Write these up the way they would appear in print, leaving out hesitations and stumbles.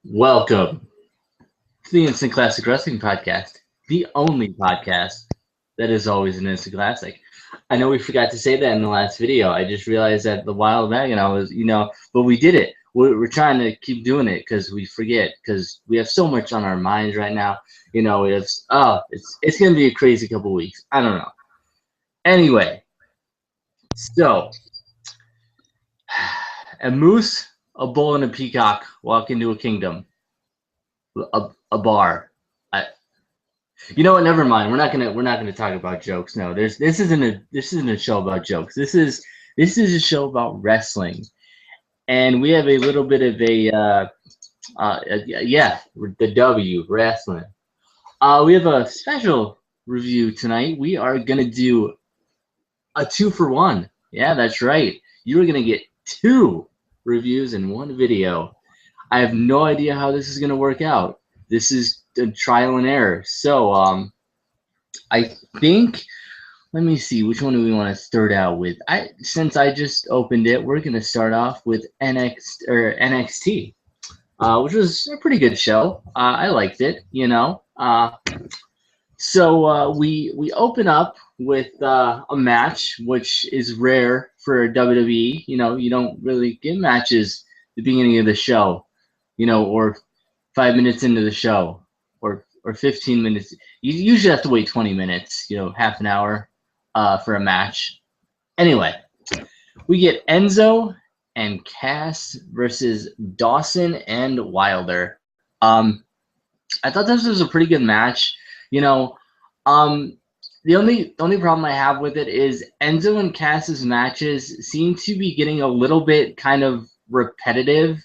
Welcome to the Instant Classic Wrestling Podcast, the only podcast that is always an instant classic. I know we forgot to say that in the last video. I just realized that a while back, and I was, but we did it. We're trying to keep doing it because we forget because we have so much on our minds right now. It's gonna be a crazy couple weeks. I don't know. Anyway, so a moose, a bull, and a peacock walk into a kingdom, a bar. You know what? Never mind. We're not gonna talk about jokes. No, this isn't a show about jokes. This is a show about wrestling, and we have a little bit of yeah, the W wrestling. We have a special review tonight. We are gonna do a 2-for-1. Yeah, that's right. You are gonna get two reviews in one video. I have no idea how this is gonna work out. This is a trial and error. So I think let me see which one do we want to start out with. Since I just opened it, we're gonna start off with NXT, which was a pretty good show. I liked it, So we open up with a match, which is rare for WWE. You don't really get matches at the beginning of the show, or 5 minutes into the show, or 15 minutes. You usually have to wait 20 minutes, half an hour for a match. Anyway, we get Enzo and Cass versus Dawson and Wilder. I thought this was a pretty good match. You know, the only problem I have with it is Enzo and Cass's matches seem to be getting a little bit kind of repetitive.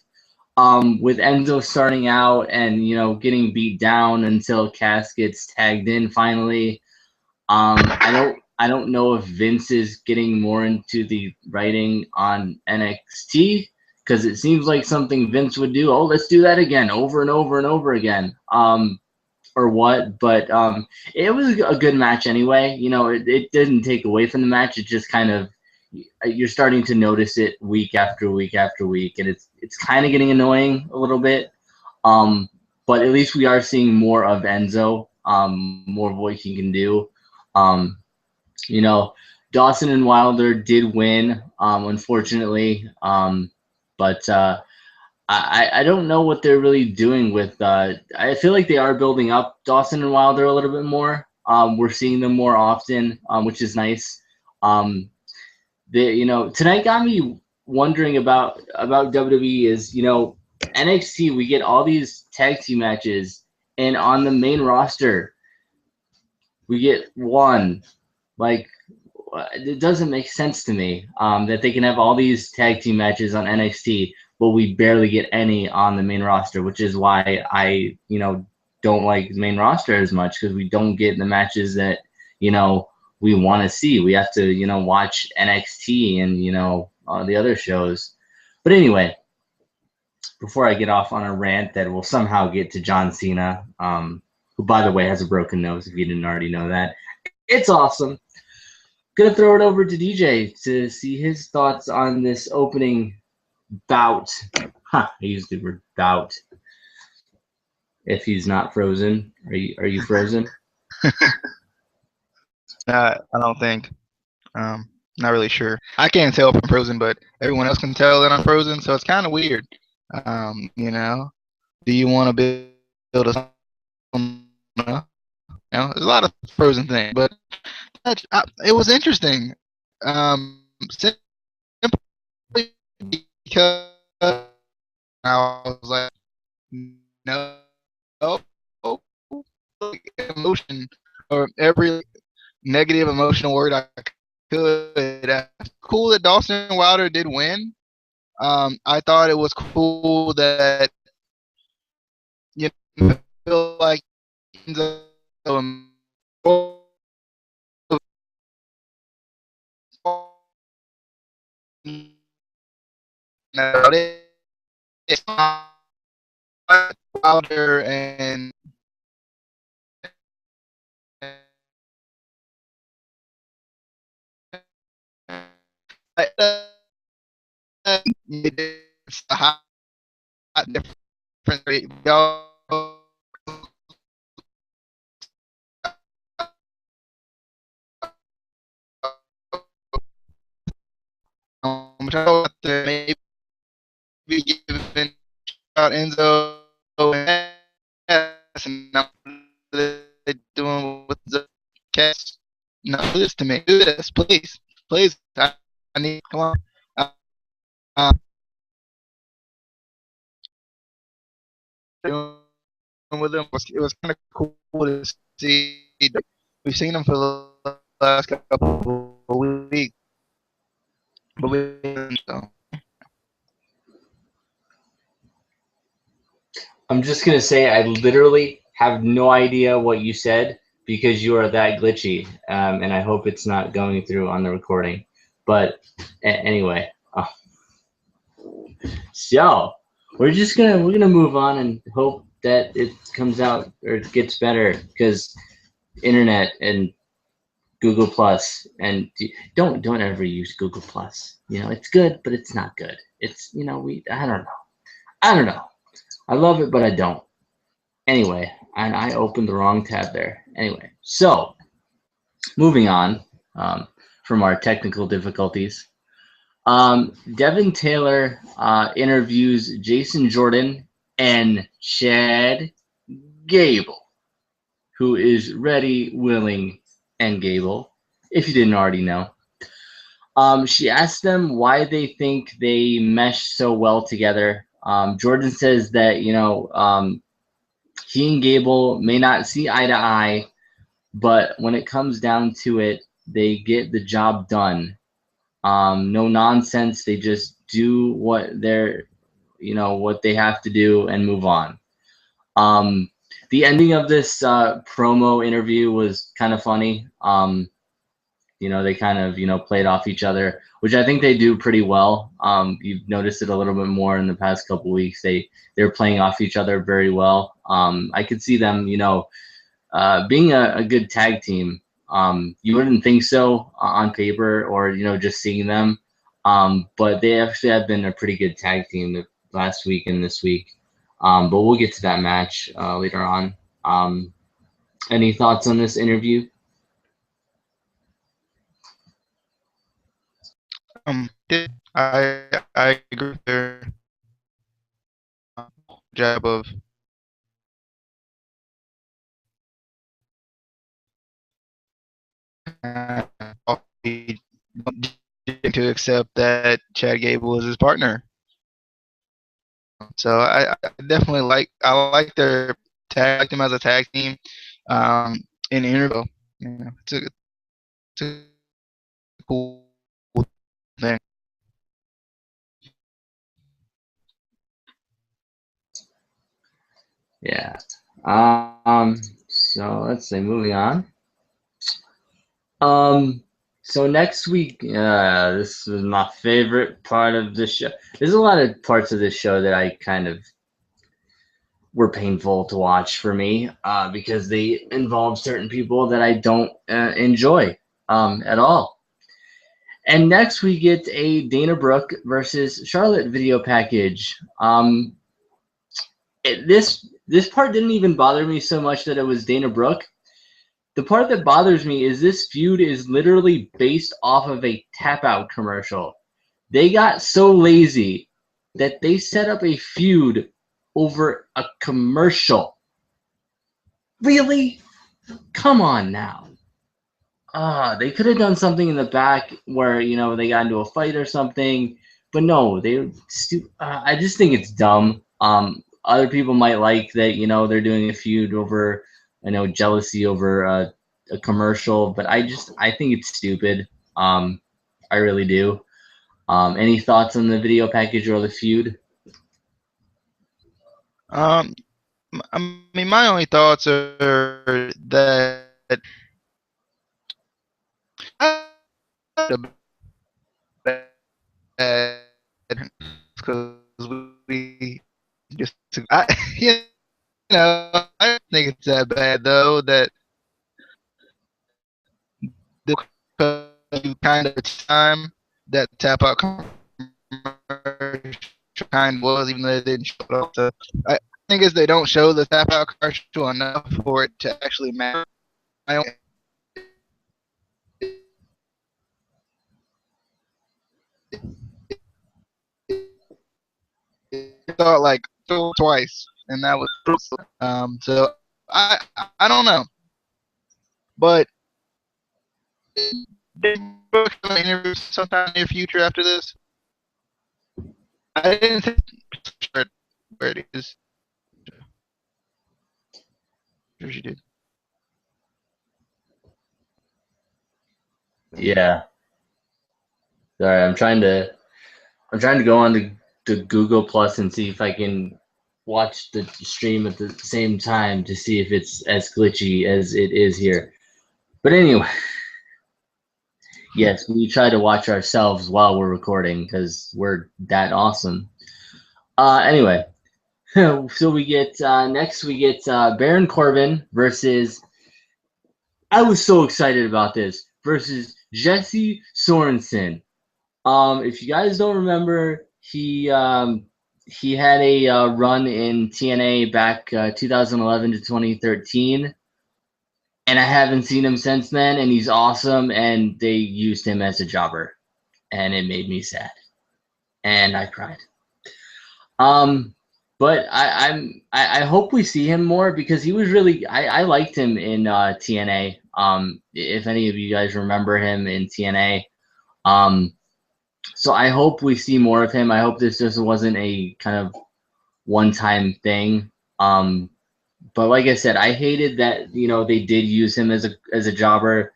With Enzo starting out and getting beat down until Cass gets tagged in finally. I don't know if Vince is getting more into the writing on NXT because it seems like something Vince would do. Oh, let's do that again, over and over and over again. Or what? But it was a good match anyway. It didn't take away from the match. It just kind of you're starting to notice it week after week after week, and it's kind of getting annoying a little bit. But at least we are seeing more of Enzo, more of what he can do. Um, you know, Dawson and Wilder did win, unfortunately. But I don't know what they're really doing with. I feel like they are building up Dawson and Wilder a little bit more. We're seeing them more often, which is nice. Tonight got me wondering about WWE is NXT. We get all these tag team matches, and on the main roster we get one. Like, it doesn't make sense to me that they can have all these tag team matches on NXT, but we barely get any on the main roster, which is why I don't like the main roster as much because we don't get the matches that we want to see. We have to watch NXT and the other shows. But anyway, before I get off on a rant that will somehow get to John Cena, who by the way has a broken nose if you didn't already know that. It's awesome. Gonna throw it over to DJ to see his thoughts on this opening bout. I used the word bout. If he's not frozen, are you frozen? I don't think. Not really sure. I can't tell if I'm frozen, but everyone else can tell that I'm frozen, so it's kind of weird. Do you want to build a? There's a lot of frozen things, but it was interesting. Simply because I was like, no, emotion or every negative emotional word I could. Cool that Dawson Wilder did win. I thought it was cool that feel like about it. It's Wilder and it's a hot difference maybe giving out Enzo and and now they're doing with the cast. No, do this to me. Do this, please, please. I need. Come on. Uh, with them, it was kind of cool to see. We've seen them for the last couple of weeks, but we so. I'm just gonna say I literally have no idea what you said because you are that glitchy, and I hope it's not going through on the recording. But anyway, so we're gonna move on and hope that it comes out or it gets better because internet and Google Plus and don't ever use Google Plus. You know it's good, but it's not good. It's I don't know. I love it, but I don't. Anyway, and I opened the wrong tab there. Anyway, so moving on from our technical difficulties. Devin Taylor interviews Jason Jordan and Chad Gable, who is ready, willing, and Gable, if you didn't already know. She asked them why they think they mesh so well together. Jordan says that, he and Gable may not see eye to eye, but when it comes down to it, they get the job done. No nonsense. They just do what what they have to do and move on. The ending of this promo interview was kind of funny. They kind of played off each other, which I think they do pretty well. You've noticed it a little bit more in the past couple weeks. They're playing off each other very well. I could see them, being a good tag team. You wouldn't think so on paper or just seeing them, but they actually have been a pretty good tag team the last week and this week. But we'll get to that match later on. Any thoughts on this interview? I agree with their job of to accept that Chad Gable is his partner. So I definitely like their tag, like them as a tag team. In interview, it's a cool thing. Yeah. So let's see. Moving on. So next week, this was my favorite part of the show. There's a lot of parts of this show that I kind of were painful to watch for me because they involve certain people that I don't enjoy at all. And next we get a Dana Brooke versus Charlotte video package. This part didn't even bother me so much that it was Dana Brooke. The part that bothers me is this feud is literally based off of a tap out commercial. They got so lazy that they set up a feud over a commercial. Really? Come on now. They could have done something in the back where, they got into a fight or something. But no, I just think it's dumb. Other people might like that, they're doing a feud over, jealousy over a commercial. But I think it's stupid. I really do. Any thoughts on the video package or the feud? I mean, my only thoughts are that because we just I think it's that bad though that you kind of time that tap out commercial kind of was, even though it didn't show up. thing is they don't show the tap out commercial enough for it to actually matter. I thought like twice, and that was so I don't know, but they book an interview sometime in the near future after this. I didn't think where it is. Sure she did. Yeah. Sorry, I'm trying to go on to Google Plus and see if I can watch the stream at the same time to see if it's as glitchy as it is here. But anyway, yes, we try to watch ourselves while we're recording because we're that awesome. Anyway, so we get next we get Baron Corbin versus. I was so excited about this versus Jesse Sorensen. If you guys don't remember, he had a run in TNA back 2011 to 2013, and I haven't seen him since then. And he's awesome, and they used him as a jobber, and it made me sad, and I cried. But I hope we see him more because he was really I liked him in TNA. If any of you guys remember him in TNA, so I hope we see more of him. I hope this just wasn't a kind of one-time thing. But like I said, I hated that they did use him as a jobber,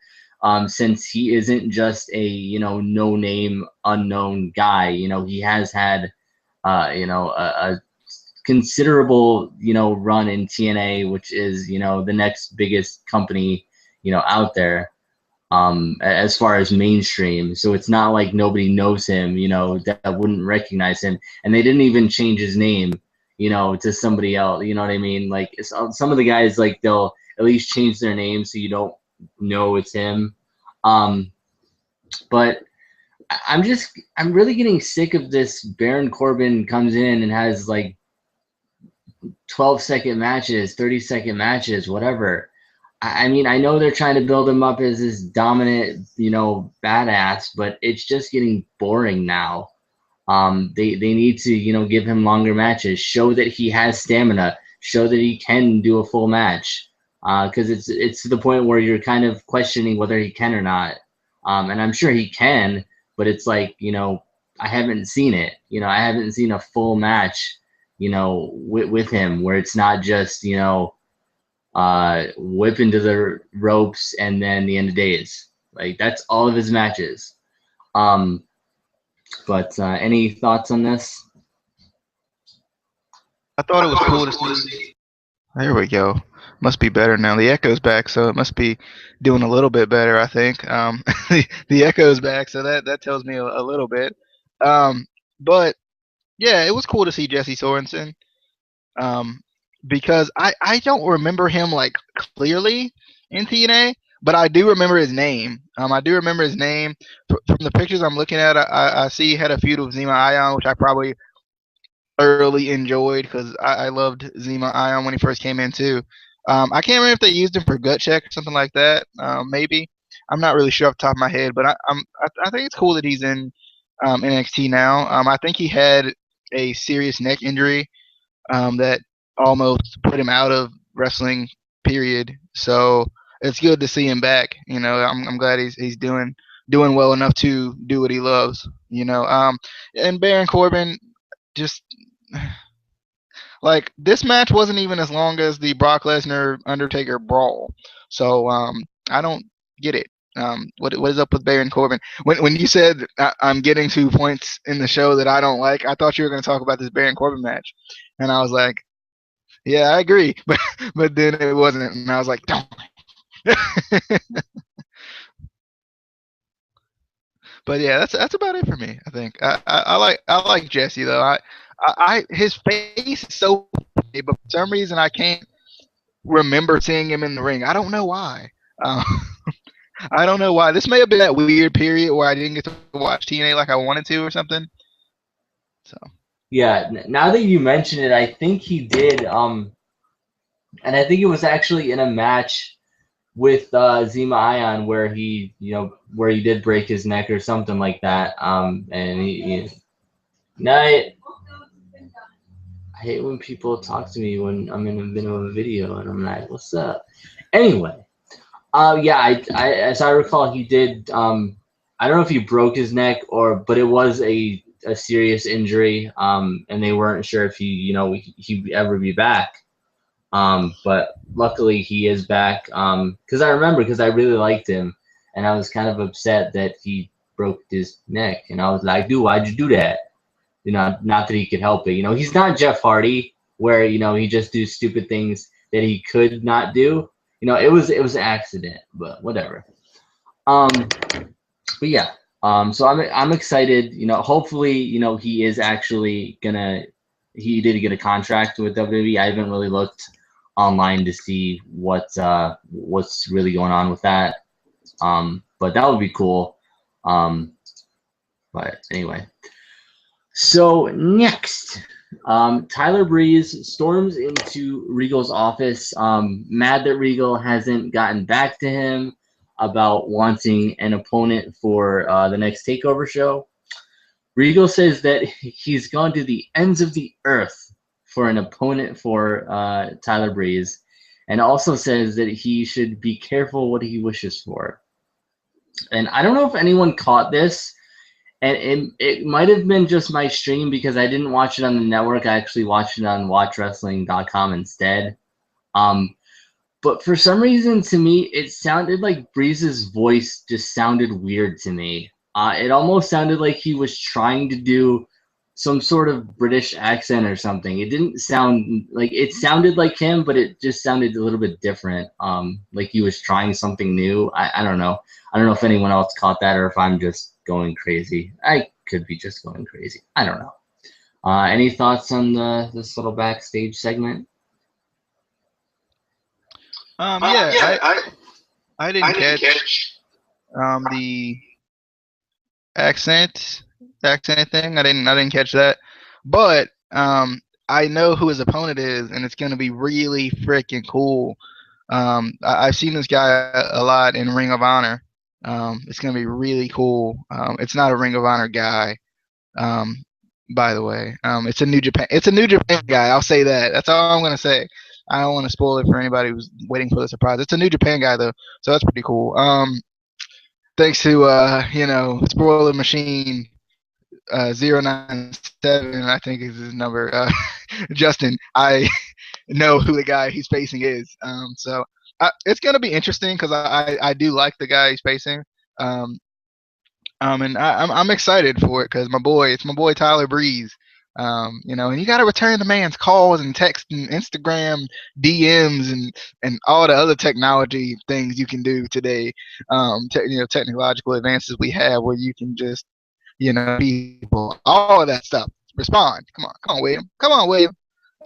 since he isn't just a no-name unknown guy. He has had a considerable run in TNA, which is the next biggest company out there, as far as mainstream. So it's not like nobody knows him, that wouldn't recognize him. And they didn't even change his name, to somebody else. You know what I mean? Like some of the guys, like they'll at least change their name so you don't know it's him. But I'm really getting sick of this. Baron Corbin comes in and has like 12-second matches, 30-second matches, whatever. I mean, I know they're trying to build him up as this dominant, badass, but it's just getting boring now. They need to, give him longer matches, show that he has stamina, show that he can do a full match. Because it's to the point where you're kind of questioning whether he can or not. And I'm sure he can, but it's like, I haven't seen it. I haven't seen a full match, with him where it's not just, whip into the ropes and then the end of days. Like that's all of his matches. But any thoughts on this? I thought it was cool to see. There we go. Must be better now. The echo's back, so it must be doing a little bit better. I think the echo's back, so that tells me a little bit. But yeah, it was cool to see Jesse Sorensen. Because I don't remember him like clearly in TNA, but I do remember his name. I do remember his name from the pictures I'm looking at. I see he had a feud with Zima Ion, which I probably thoroughly enjoyed because I loved Zima Ion when he first came in too. I can't remember if they used him for gut check or something like that. Maybe I'm not really sure off the top of my head, but I think it's cool that he's in NXT now. I think he had a serious neck injury that almost put him out of wrestling. Period. So it's good to see him back. I'm glad he's doing well enough to do what he loves. And Baron Corbin just like this match wasn't even as long as the Brock Lesnar Undertaker brawl. So I don't get it. What is up with Baron Corbin? When you said I'm getting 2 points in the show that I don't like, I thought you were going to talk about this Baron Corbin match, and I was like, yeah, I agree, but then it wasn't, and I was like, don't. But yeah, that's about it for me. I think I like Jesse though. I his face is so funny, but for some reason I can't remember seeing him in the ring. I don't know why. Uh, I don't know why. This may have been that weird period where I didn't get to watch TNA like I wanted to or something. So Yeah, now that you mention it, I think he did. And I think it was actually in a match with Zima Ion where where he did break his neck or something like that. And now I hate when people talk to me when I'm in the middle of a video and I'm like, "What's up?" Anyway, yeah, as I recall, he did. I don't know if he broke his neck but it was a serious injury. And they weren't sure if he'd ever be back. But luckily he is back. Because I really liked him, and I was kind of upset that he broke his neck, and I was like, dude, why'd you do that? Not that he could help it. He's not Jeff Hardy, where he just do stupid things that he could not do. It was an accident, but whatever. Um, but yeah. So I'm excited. Hopefully, he is actually gonna. He did get a contract with WWE. I haven't really looked online to see what's really going on with that. But that would be cool. But anyway. So next, Tyler Breeze storms into Regal's office, mad that Regal hasn't gotten back to him about wanting an opponent for the next Takeover show. Regal says that he's gone to the ends of the earth for an opponent for Tyler Breeze, and also says that he should be careful what he wishes for. And I don't know if anyone caught this. And it might have been just my stream because I didn't watch it on the network. I actually watched it on watchwrestling.com instead. But for some reason, to me, it sounded like Breeze's voice just sounded weird to me. It almost sounded like he was trying to do some sort of British accent or something. It didn't sound like it sounded like him, but it just sounded a little bit different. Like he was trying something new. I don't know. I don't know if anyone else caught that or if I'm just going crazy. I could be just going crazy. I don't know. Any thoughts on this little backstage segment? Yeah, I didn't catch the accent thing. I didn't catch that. But I know who his opponent is, and it's gonna be really freaking cool. I've seen this guy a lot in Ring of Honor. It's gonna be really cool. It's not a Ring of Honor guy, by the way. It's a New Japan. It's a New Japan guy. I'll say that. That's all I'm gonna say. I don't want to spoil it for anybody who's waiting for the surprise. It's a New Japan guy though, so that's pretty cool. Thanks to Spoiler Machine 097, I think is his number. Justin, I know who the guy he's facing is. So it's gonna be interesting because I do like the guy he's facing. And I'm excited for it because it's my boy Tyler Breeze. And you got to return the man's calls and text and Instagram DMs and all the other technology things you can do today. Technological advances we have where you can just, people, all of that stuff. Respond. Come on, William. Come on, William.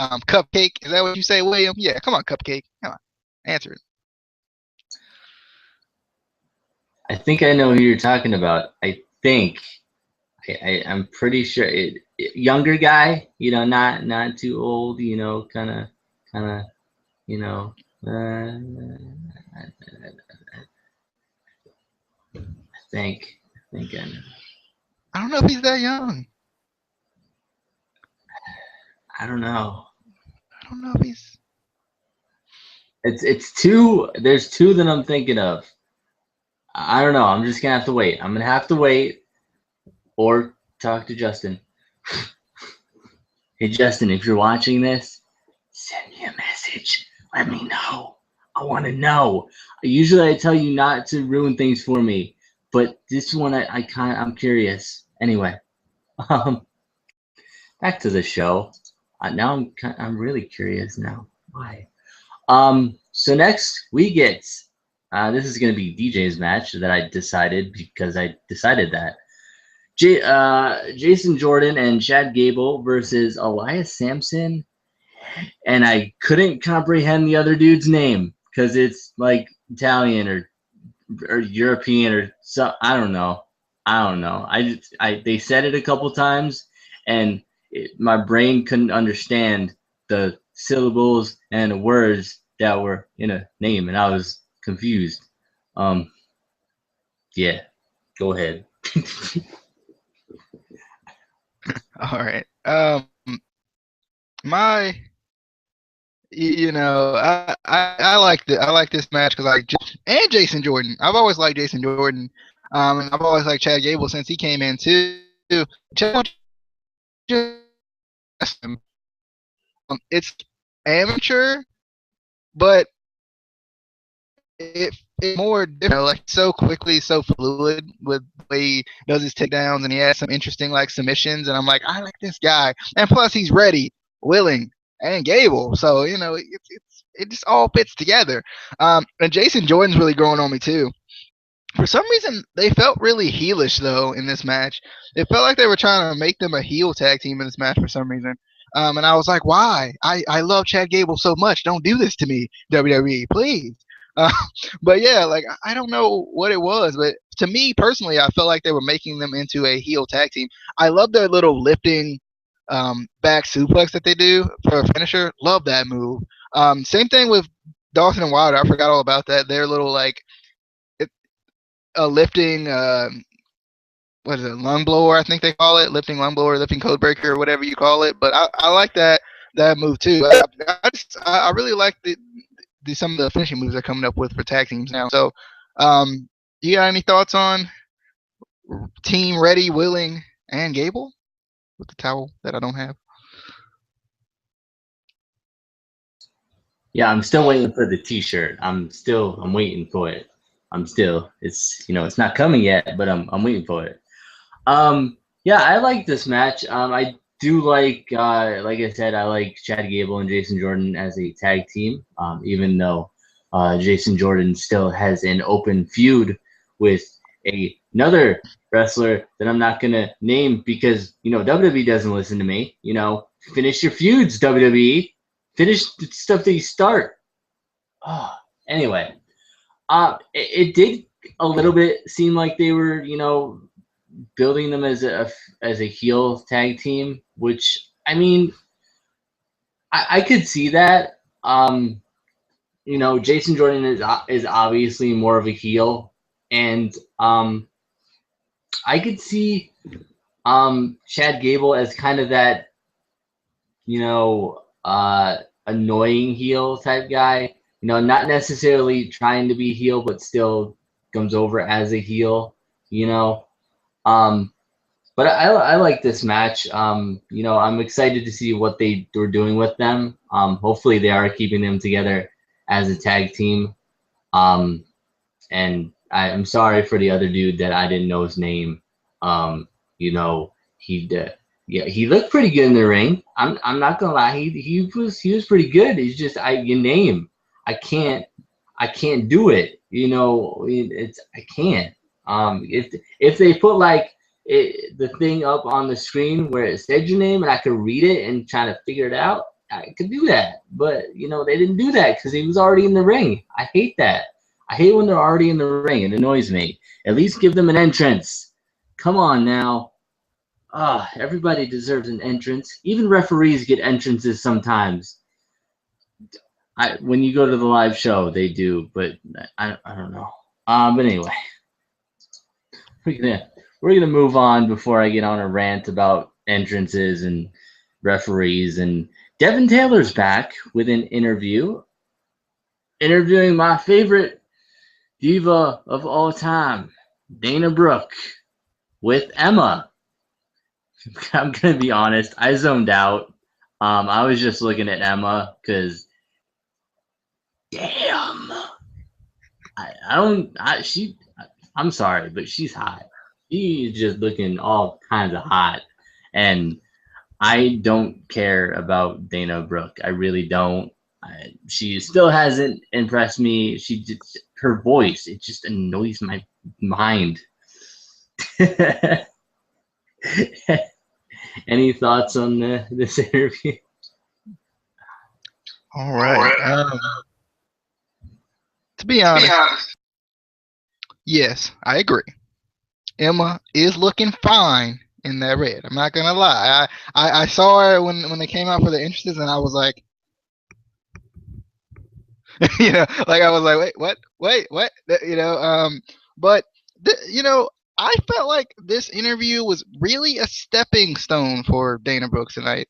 Cupcake. Is that what you say, William? Yeah. Come on, Cupcake. Come on. Answer it. I think I know who you're talking about. I'm pretty sure younger guy, not too old, kind of, I think I know. I don't know if he's that young. I don't know. I don't know if he's. It's two. There's two that I'm thinking of. I don't know. I'm just gonna have to wait. I'm gonna have to wait, or talk to Justin. Hey Justin, if you're watching this, send me a message. Let me know. I want to know. Usually I tell you not to ruin things for me, but this one I'm curious. Anyway, back to the show. Now I'm really curious now. Why? So next we get this is going to be DJ's match that I decided because I decided that Jason Jordan and Chad Gable versus Elias Sampson, and I couldn't comprehend the other dude's name because it's like Italian or European or so. I don't know. They said it a couple times, and my brain couldn't understand the syllables and the words that were in a name, and I was confused. Yeah, go ahead. All right. My, I like this match because and Jason Jordan. I've always liked Jason Jordan. And I've always liked Chad Gable since he came in too. It's amateur, but it's more different. Like so quickly, so fluid with the way he does his takedowns, and he has some interesting like submissions. And I'm like, I like this guy, and plus he's ready, willing, and Gable. So it just all fits together. And Jason Jordan's really growing on me too. For some reason, they felt really heelish though in this match. It felt like they were trying to make them a heel tag team in this match for some reason. And I was like, why? I love Chad Gable so much. Don't do this to me, WWE, please. Uh, but yeah, like I don't know what it was, but to me personally, I felt like they were making them into a heel tag team. I love their little lifting back suplex that they do for a finisher. Love that move. Same thing with Dawson and Wilder. I forgot all about that. Their little like lifting what is it, lung blower, I think they call it, lifting lung blower, lifting code breaker, or whatever you call it. But I like that move too. I really like some of the finishing moves they're coming up with for tag teams now. So you got any thoughts on Team Ready, Willing, and Gable with the towel that I don't have? Yeah, I'm still waiting for the T-shirt. I'm waiting for it. It's not coming yet, but I'm waiting for it. Yeah, I like this match. I do like I said, I like Chad Gable and Jason Jordan as a tag team. Even though Jason Jordan still has an open feud with another wrestler that I'm not gonna name because WWE doesn't listen to me. Finish your feuds, WWE. Finish the stuff that you start. Oh, anyway, it did a little bit seem like they were, building them as a heel tag team, which I mean, I could see that. Jason Jordan is obviously more of a heel, and I could see Chad Gable as kind of that, annoying heel type guy. Not necessarily trying to be heel, but still comes over as a heel. Um, but I like this match. I'm excited to see what they were doing with them. Hopefully they are keeping them together as a tag team. And I'm sorry for the other dude that I didn't know his name. He did. Yeah, he looked pretty good in the ring. I'm not gonna lie. He was pretty good. It's just your name. I can't do it. I can't. If they put the thing up on the screen where it said your name and I could read it and try to figure it out, I could do that. But they didn't do that because he was already in the ring. I hate that. I hate when they're already in the ring. It annoys me. At least give them an entrance. Come on now. Everybody deserves an entrance. Even referees get entrances sometimes. When you go to the live show, they do, but I don't know. But anyway, we're gonna move on before I get on a rant about entrances and referees. And Devin Taylor's back with an interviewing my favorite diva of all time, Dana Brooke, with Emma. I'm gonna be honest, I zoned out. I was just looking at Emma because, damn, I'm sorry, but she's hot. She's just looking all kinds of hot, and I don't care about Dana Brooke. I really don't. She still hasn't impressed me. Her voice, it just annoys my mind. Any thoughts on this interview? All right. To be honest, yes, I agree. Emma is looking fine in that red. I'm not gonna lie. I saw her when they came out for the entrances, and I was like, like I was like, wait, but I felt like this interview was really a stepping stone for Dana Brooks tonight.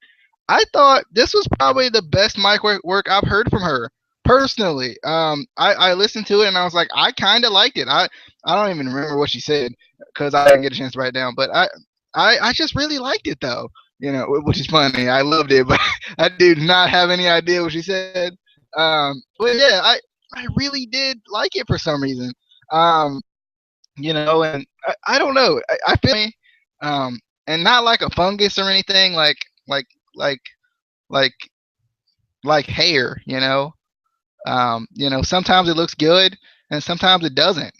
I thought this was probably the best mic work I've heard from her personally. I listened to it and I was like, I kind of liked it. I don't even remember what she said because I didn't get a chance to write it down. But I just really liked it though. Which is funny. I loved it, but I did not have any idea what she said. But yeah, I really did like it for some reason. And I don't know. I feel and not like a fungus or anything like like like like hair. Sometimes it looks good and sometimes it doesn't.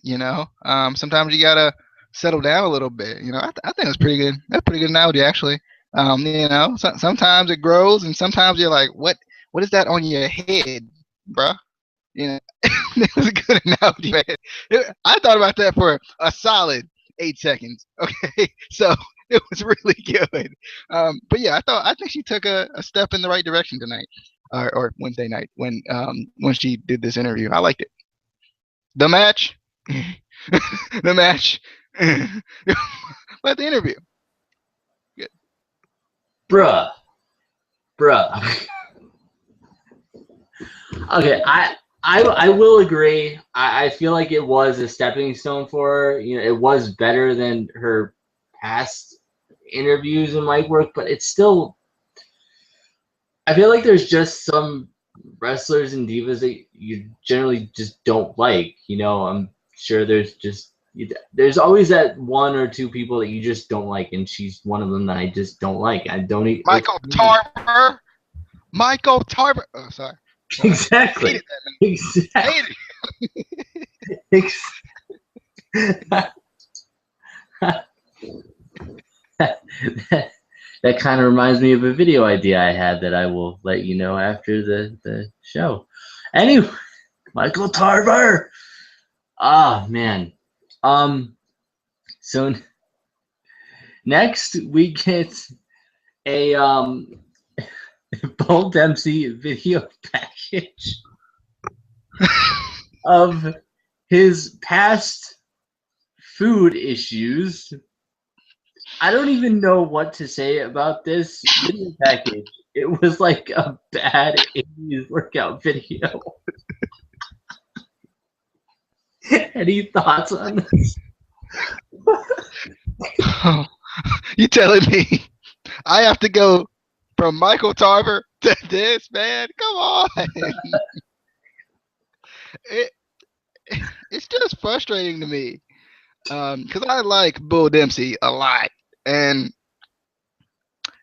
Sometimes you gotta settle down a little bit. I think it's pretty good. That's a pretty good analogy actually. Sometimes it grows and sometimes you're like, what is that on your head, bruh? It was a good analogy, man. I thought about that for a solid 8 seconds. Okay, so it was really good. But yeah, I think she took a step in the right direction tonight, or Wednesday night when she did this interview. I liked it. The match, the match, but the interview, good. Bruh. Okay, I will agree. I feel like it was a stepping stone for her. It was better than her past interviews and mic work, but it's still. I feel like there's just some wrestlers and divas that you generally just don't like. I'm sure there's always that one or two people that you just don't like, and she's one of them that I just don't like. I don't eat Michael Tarver. Michael Tarver. Oh, sorry. Exactly. Exactly. That kind of reminds me of a video idea I had that I will let you know after the show. Anyway, Michael Tarver. Ah, man. So next we get a Bull Dempsey video package of his past food issues. I don't even know what to say about this video package. It was like a bad 80s workout video. Any thoughts on this? You telling me I have to go from Michael Tarver to this, man? Come on. It's just frustrating to me because I like Bull Dempsey a lot, and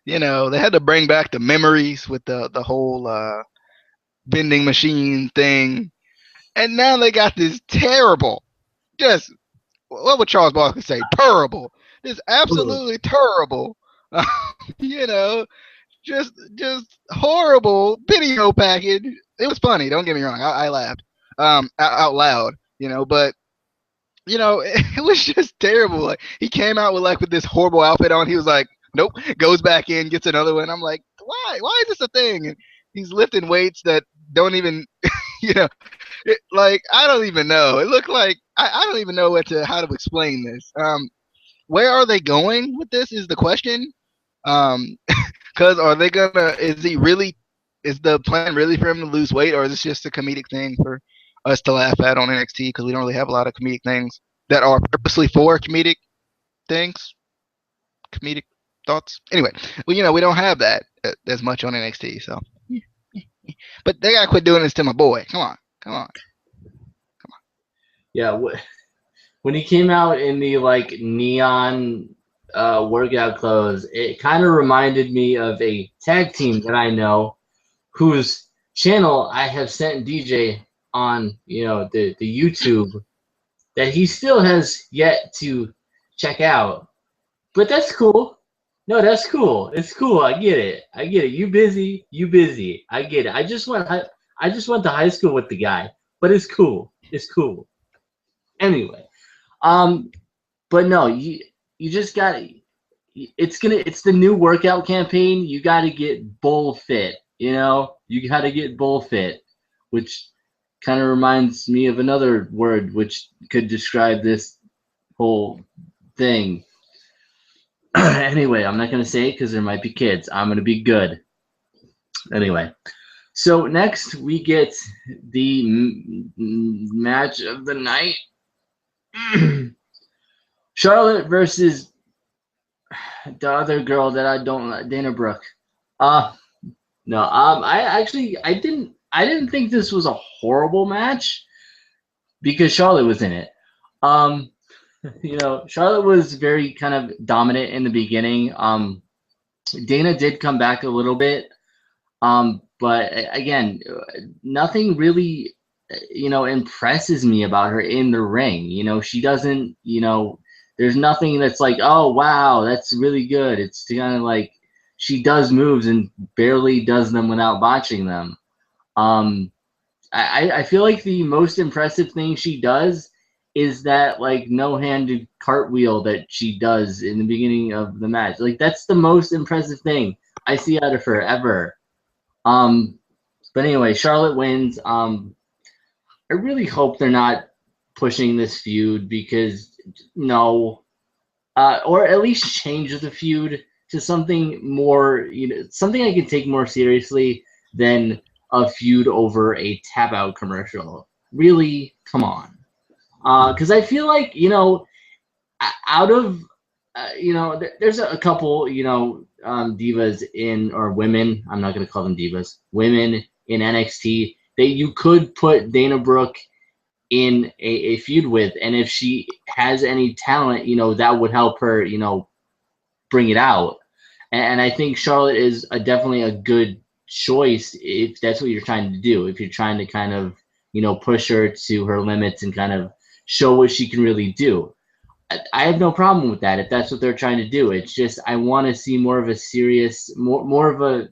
they had to bring back the memories with the whole vending machine thing, and now they got this terrible, just what would Charles Barkley say? Terrible. This absolutely terrible. you know, just horrible video package. It was funny. Don't get me wrong. I laughed out loud. But it was just terrible. Like he came out with this horrible outfit on. He was like, nope. Goes back in, gets another one. I'm like, why? Why is this a thing? And he's lifting weights that don't even, I don't even know. It looked like I don't even know how to explain this. Where are they going with this? Is the question. Because are they gonna? Is the plan really for him to lose weight, or is this just a comedic thing for us to laugh at on NXT? Because we don't really have a lot of comedic things that are purposely for comedic things, comedic thoughts. Anyway, well, we don't have that as much on NXT. So, but they gotta quit doing this to my boy. Come on. Yeah, when he came out in the neon workout clothes, it kind of reminded me of a tag team that I know, whose channel I have sent DJ on, the YouTube, that he still has yet to check out. But that's cool. No, that's cool. It's cool. I get it. You busy. I get it. I just went to high school with the guy, but it's cool. Anyway, but no, you just got it's the new workout campaign. You got to get bull fit. You know, you got to get bull fit, which kind of reminds me of another word which could describe this whole thing. Anyway, I'm not going to say it because there might be kids. I'm going to be good. Anyway, so next we get the match of the night. Charlotte versus the other girl that I don't like, Dana Brooke. No, I didn't think this was a horrible match because Charlotte was in it. You know, Charlotte was very kind of dominant in the beginning. Dana did come back a little bit, but again, nothing really, you know, impresses me about her in the ring. You know, she doesn't, you know, there's nothing that's like, oh wow, that's really good. It's kind of like she does moves and barely does them without botching them. I feel like the most impressive thing she does is that like no-handed cartwheel that she does in the beginning of the match. Like that's the most impressive thing I see out of her ever. But anyway, Charlotte wins. I really hope they're not pushing this feud because no, or at least change the feud to something more, you know, something I can take more seriously than a feud over a tap out commercial. Really, come on. Because I feel like, you know, out of, you know, there's a couple, you know, divas in, or women, I'm not going to call them divas, women in NXT that you could put Dana Brooke in a feud with. And if she has any talent, you know, that would help her, you know, bring it out. And I think Charlotte is definitely a good choice if that's what you're trying to do. If you're trying to kind of, you know, push her to her limits and kind of show what she can really do. I have no problem with that if that's what they're trying to do. It's just I want to see more of a serious, more of a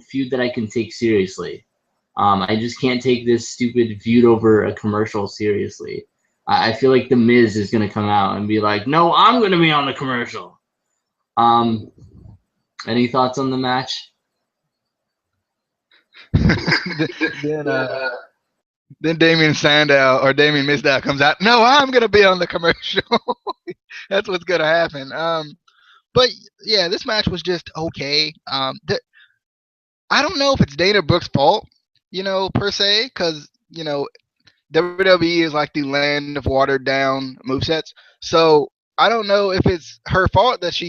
feud that I can take seriously. I just can't take this stupid feud over a commercial seriously. I feel like The Miz is going to come out and be like, no, I'm going to be on the commercial. Any thoughts on the match? then then Damien Sandow or Damien Mizdow comes out. No, I'm gonna be on the commercial. That's what's gonna happen. But yeah, this match was just okay. I don't know if it's Dana Brooke's fault, you know, per se, because you know WWE is like the land of watered down movesets. So I don't know if it's her fault that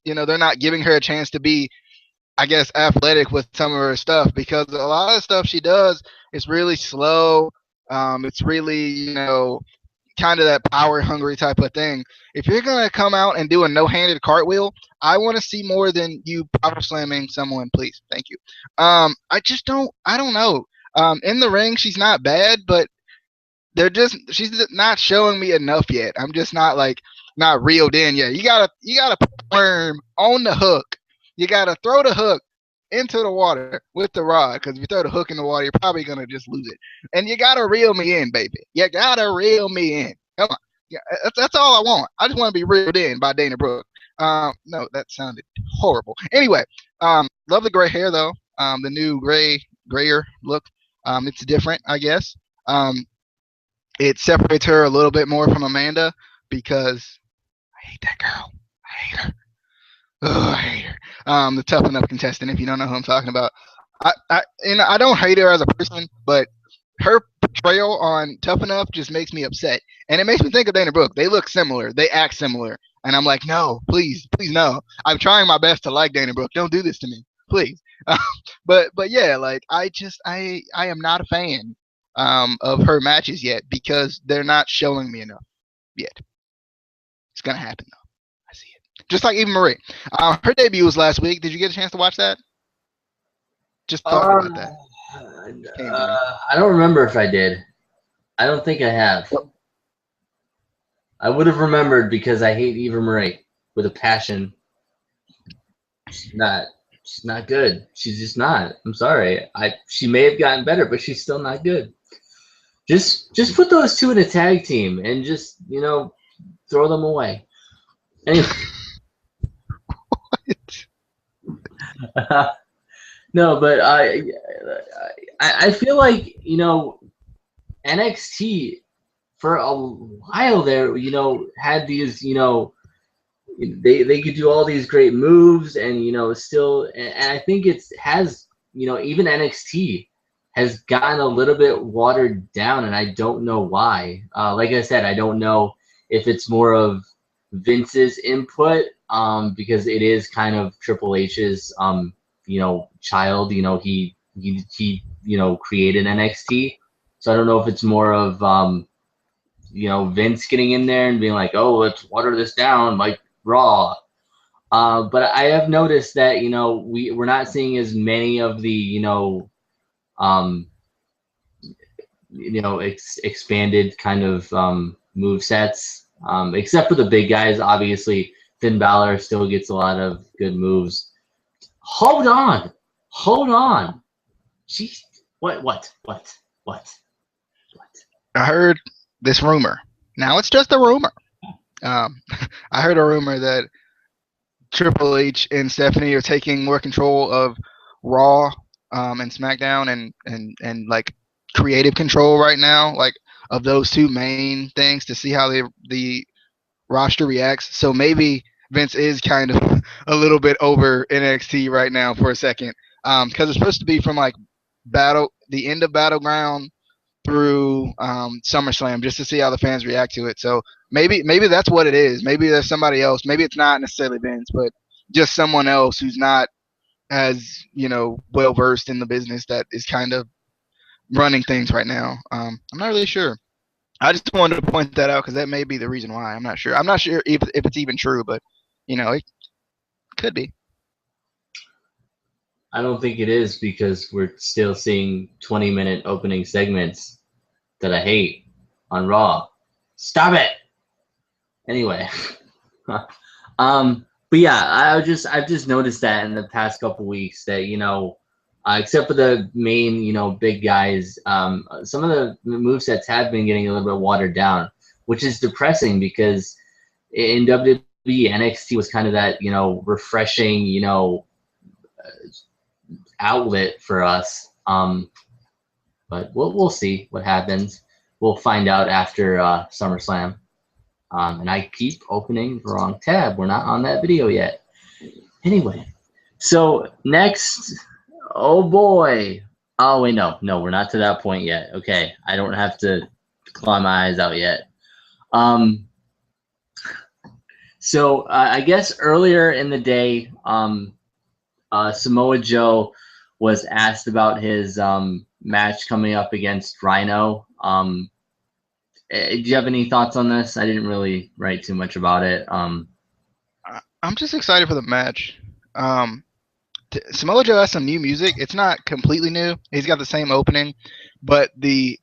you know they're not giving her a chance to be, I guess, athletic with some of her stuff, because a lot of stuff she does is really slow. It's really, you know, kind of that power hungry type of thing. If you're gonna come out and do a no-handed cartwheel, I want to see more than you power slamming someone, please. Thank you. I just don't. I don't know. In the ring, she's not bad, but she's not showing me enough yet. I'm just not reeled in yet. You gotta put the worm on the hook. You gotta throw the hook into the water with the rod, because if you throw the hook in the water, you're probably gonna just lose it. And you gotta reel me in, baby. You gotta reel me in. Come on. Yeah, that's all I want. I just want to be reeled in by Dana Brooke. No, that sounded horrible. Anyway, love the gray hair though. The new grayer look. It's different, I guess. It separates her a little bit more from Amanda, because I hate that girl. I hate her. Oh, I hate her. The Tough Enough contestant, if you don't know who I'm talking about. I don't hate her as a person, but her portrayal on Tough Enough just makes me upset. And it makes me think of Dana Brooke. They look similar. They act similar. And I'm like, no, please, please, no. I'm trying my best to like Dana Brooke. Don't do this to me, please. But yeah, like I am not a fan of her matches yet, because they're not showing me enough yet. It's gonna happen though. I see it. Just like Eva Marie. Her debut was last week. Did you get a chance to watch that? Just thought about that. I don't remember if I did. I don't think I have. I would have remembered because I hate Eva Marie with a passion. She's not good. She's just not. I'm sorry. She may have gotten better, but she's still not good. Just put those two in a tag team and just, you know, throw them away. Anyway. No, but I feel like NXT for a while there, had these, they could do all these great moves, and still, and I think has, even NXT has gotten a little bit watered down, and I don't know why. Like I said, I don't know if it's more of Vince's input, because it is kind of Triple H's, child. He created NXT, so I don't know if it's more of Vince getting in there and being like, oh, let's water this down like Raw. But I have noticed that we're not seeing as many of the um, expanded kind of move sets, except for the big guys. Obviously, Finn Balor still gets a lot of good moves. Hold on, hold on. Jeez, what? I heard this rumor. Now it's just a rumor. I heard a rumor that Triple H and Stephanie are taking more control of Raw and SmackDown and like creative control right now, like of those two main things to see how the roster reacts. So maybe Vince is kind of a little bit over NXT right now for a second, because it's supposed to be from like the end of Battleground through SummerSlam just to see how the fans react to it. So maybe that's what it is. Maybe there's somebody else. Maybe it's not necessarily Vince, but just someone else who's not as well versed in the business that is kind of running things right now. I'm not really sure. I just wanted to point that out because that may be the reason why. I'm not sure. I'm not sure if it's even true, but it could be. I don't think it is, because we're still seeing 20-minute opening segments that I hate on Raw. Stop it. Anyway, but yeah, I've just noticed that in the past couple weeks that except for the main big guys, some of the movesets have been getting a little bit watered down, which is depressing because in WWE NXT was kind of that refreshing outlet for us. But we'll see what happens. We'll find out after SummerSlam. And I keep opening the wrong tab. We're not on that video yet. Anyway, so next, oh boy. Oh wait, no, we're not to that point yet. Okay, I don't have to claw my eyes out yet. So I guess earlier in the day, Samoa Joe was asked about his match coming up against Rhino. Do you have any thoughts on this? I didn't really write too much about it. I'm just excited for the match. Samoa Joe has some new music. It's not completely new. He's got the same opening, but the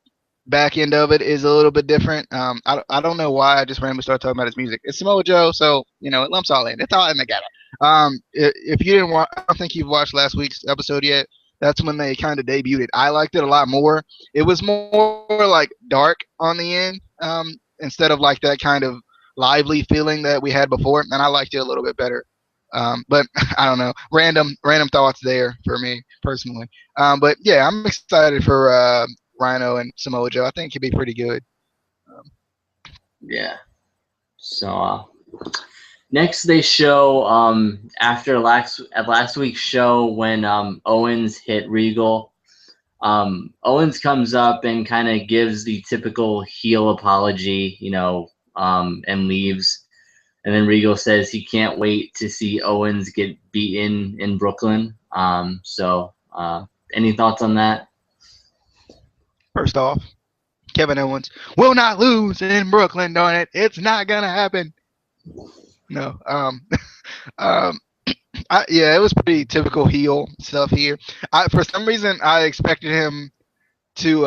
back end of it is a little bit different. I don't know why I just randomly started talking about his music. It's Samoa Joe, so it lumps all in. It's all in together. If you didn't watch, I don't think you've watched last week's episode yet. That's when they kind of debuted it. I liked it a lot more. It was more like dark on the end, instead of like that kind of lively feeling that we had before, and I liked it a little bit better. But I don't know, random thoughts there for me personally. But yeah, I'm excited for Rhino and Samoa Joe. I think it could be pretty good. Yeah. So next they show after last week's show when Owens hit Regal. Owens comes up and kind of gives the typical heel apology, and leaves. And then Regal says he can't wait to see Owens get beaten in Brooklyn. So any thoughts on that? First off, Kevin Owens will not lose in Brooklyn, darn it. It's not going to happen. No. Yeah, it was pretty typical heel stuff here. For some reason, I expected him to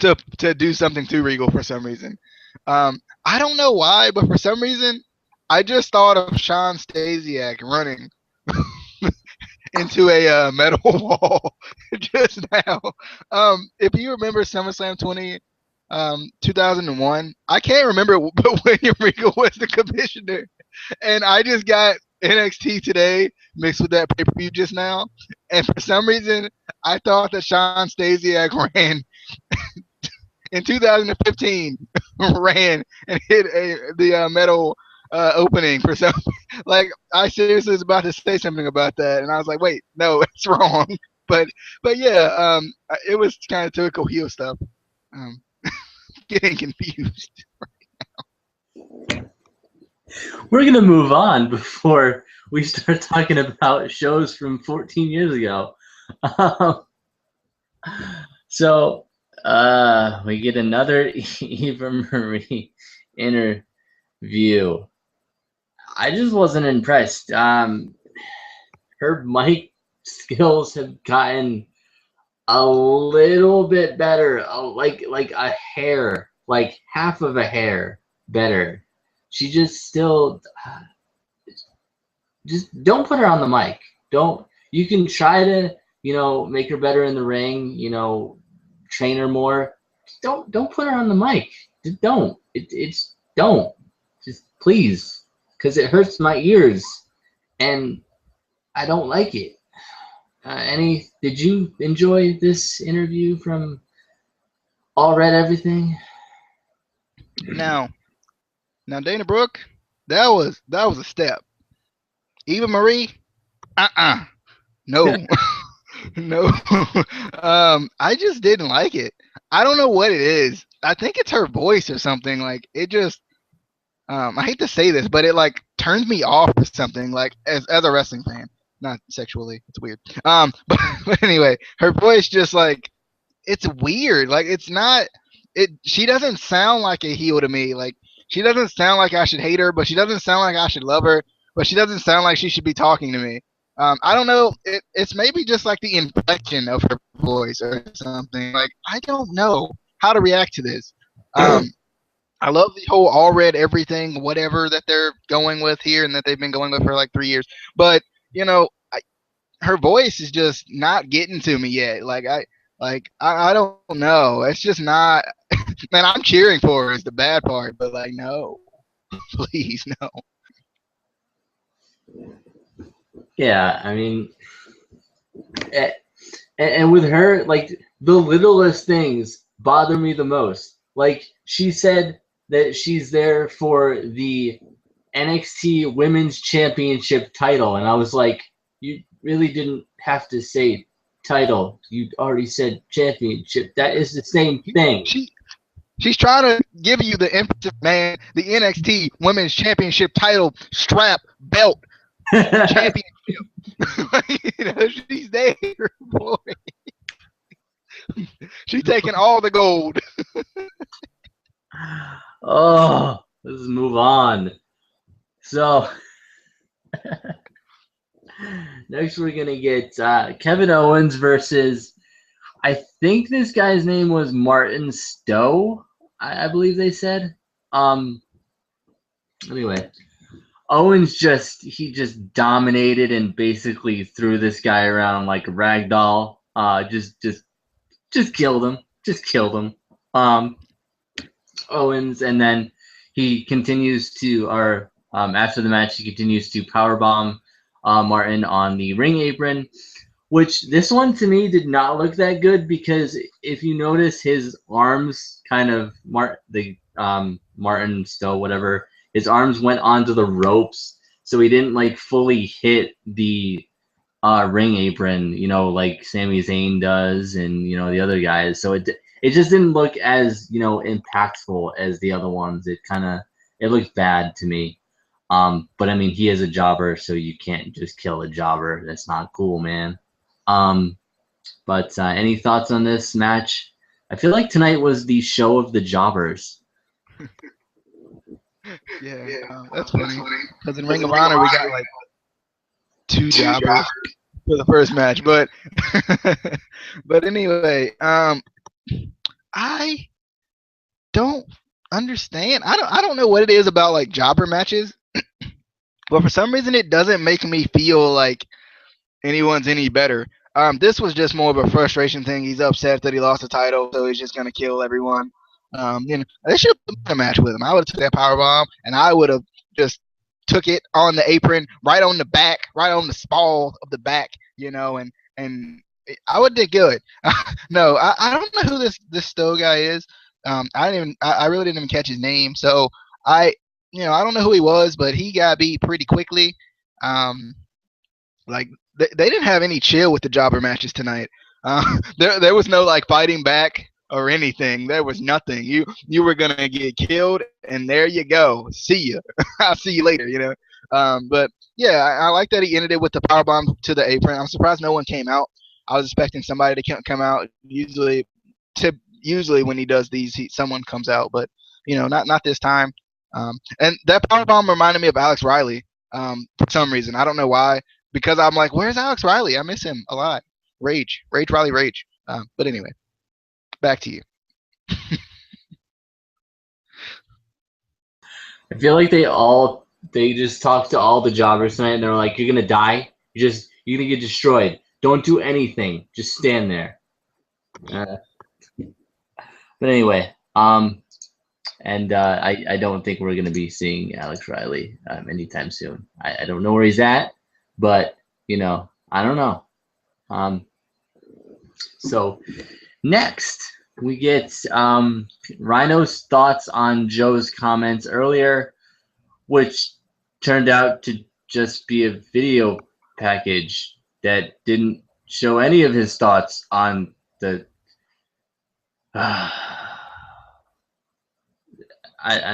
to do something to Regal for some reason. I don't know why, but for some reason, I just thought of Sean Stasiak running into a metal wall just now. If you remember SummerSlam 2001, I can't remember, but when Regal was the commissioner, and I just got NXT today mixed with that pay-per-view just now, and for some reason I thought that Sean Stasiak ran in 2015 ran and hit the metal opening for some. Like I seriously was about to say something about that, and I was like, wait, no, it's wrong. But yeah, it was kind of typical heel stuff. Um, getting confused. We're gonna move on before we start talking about shows from 14 years ago. Um, so we get another Eva Marie interview. I just wasn't impressed. Her mic skills have gotten a little bit better, like a hair, like half of a hair better. She just still just don't put her on the mic. Don't. You can try to make her better in the ring, train her more. Don't put her on the mic. Just don't. It's don't. Just please, because it hurts my ears, and I don't like it. Did you enjoy this interview from All Red Everything? Now Dana Brooke, that was a step. Eva Marie, no, no. I just didn't like it. I don't know what it is. I think it's her voice or something. Like it just, I hate to say this, but it like turns me off or something. Like as a wrestling fan, not sexually. It's weird. But anyway, her voice just like it's weird. Like it's not. She doesn't sound like a heel to me. Like she doesn't sound like I should hate her, but she doesn't sound like I should love her. But she doesn't sound like she should be talking to me. I don't know. It's maybe just like the inflection of her voice or something. Like I don't know how to react to this. I love the whole all red everything, whatever that they're going with here, and that they've been going with for like 3 years. But her voice is just not getting to me yet. I don't know. It's just not. Man, I'm cheering for her is the bad part, but like no, please no. Yeah, I mean, and with her, like the littlest things bother me the most. Like she said that she's there for the NXT Women's Championship title, and I was like, you really didn't have to say title. You already said championship. That is the same thing. She's trying to give you the emphasis, man. The NXT Women's Championship title, strap, belt, championship. She's there, boy. She's taking all the gold. Oh, let's move on. So next we're gonna get Kevin Owens versus, I think this guy's name was Martin Stowe. I believe they said. Anyway, Owens just dominated and basically threw this guy around like a rag doll. Just killed him. Just killed him. Owens, and then he continues to, after the match, he continues to powerbomb Martin on the ring apron, which this one to me did not look that good because if you notice his arms kind of, Martin Stowe, whatever, his arms went onto the ropes, so he didn't like fully hit the ring apron, like Sami Zayn does and, the other guys. So it just didn't look as, impactful as the other ones. It looked bad to me. But I mean, he is a jobber, so you can't just kill a jobber. That's not cool, man. But any thoughts on this match? I feel like tonight was the show of the jobbers. Yeah, that's funny. Because in Ring of Honor, we got like two jobbers for the first match. But but anyway, I don't understand. I don't know what it is about like jobber matches, but for some reason it doesn't make me feel like anyone's any better. This was just more of a frustration thing. He's upset that he lost the title, so he's just gonna kill everyone. They should have put a match with him. I would have took that power bomb and I would have just took it on the apron, right on the back, right on the spall of the back, and I would did good. No, I don't know who this Stowe guy is. I really didn't even catch his name. So I I don't know who he was, but he got beat pretty quickly. Um, like they didn't have any chill with the jobber matches tonight. There was no like fighting back or anything. There was nothing. You were gonna get killed, and there you go. See you. I'll see you later. But yeah, I like that he ended it with the power bomb to the apron. I'm surprised no one came out. I was expecting somebody to come out. Usually when he does these, someone comes out, but not this time. And that power bomb reminded me of Alex Riley for some reason. I don't know why. Because I'm like, where's Alex Riley? I miss him a lot. Rage, Riley, rage. But anyway, back to you. I feel like they just talked to all the jobbers tonight, and they're like, "You're gonna die. You're gonna get destroyed. Don't do anything. Just stand there." But anyway, and I don't think we're gonna be seeing Alex Riley anytime soon. I don't know where he's at, but I don't know. So next we get Rhino's thoughts on Joe's comments earlier, which turned out to just be a video package that didn't show any of his thoughts on the I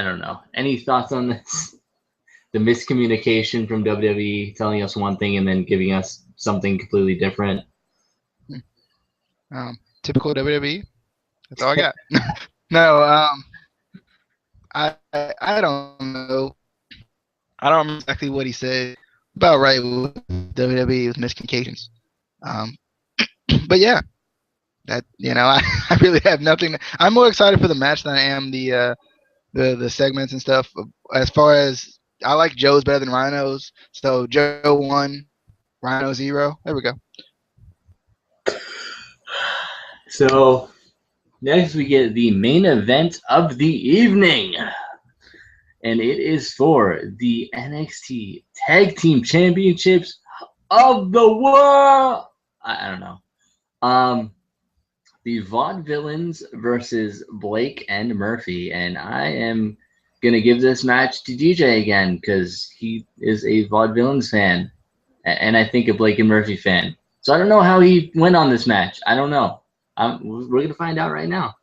don't know. Any thoughts on this? The miscommunication from WWE telling us one thing and then giving us something completely different. Typical WWE. That's all I got. No, I don't know. I don't remember exactly what he said. About right with WWE with miscommunications. But yeah, that I really have nothing. I'm more excited for the match than I am the segments and stuff. As far as I like Joe's better than Rhino's, so Joe 1, Rhino 0. There we go. So next we get the main event of the evening, and it is for the NXT Tag Team Championships of the world. I don't know. The Vaudevillains versus Blake and Murphy, and I am gonna give this match to DJ again because he is a Vaudevillains fan, and I think a Blake and Murphy fan. So I don't know how he went on this match. I don't know. We're gonna find out right now.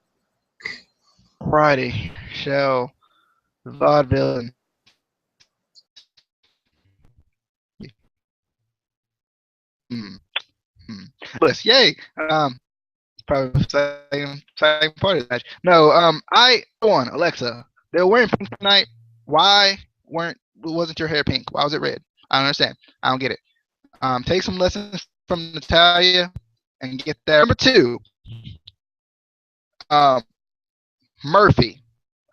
Friday show, Vaudevillain. Bliss, yay! Probably second part of the match. No, I won. Alexa, they were wearing pink tonight. Why wasn't your hair pink? Why was it red? I don't understand. I don't get it. Take some lessons from Natalia and get that. Number 2, Murphy.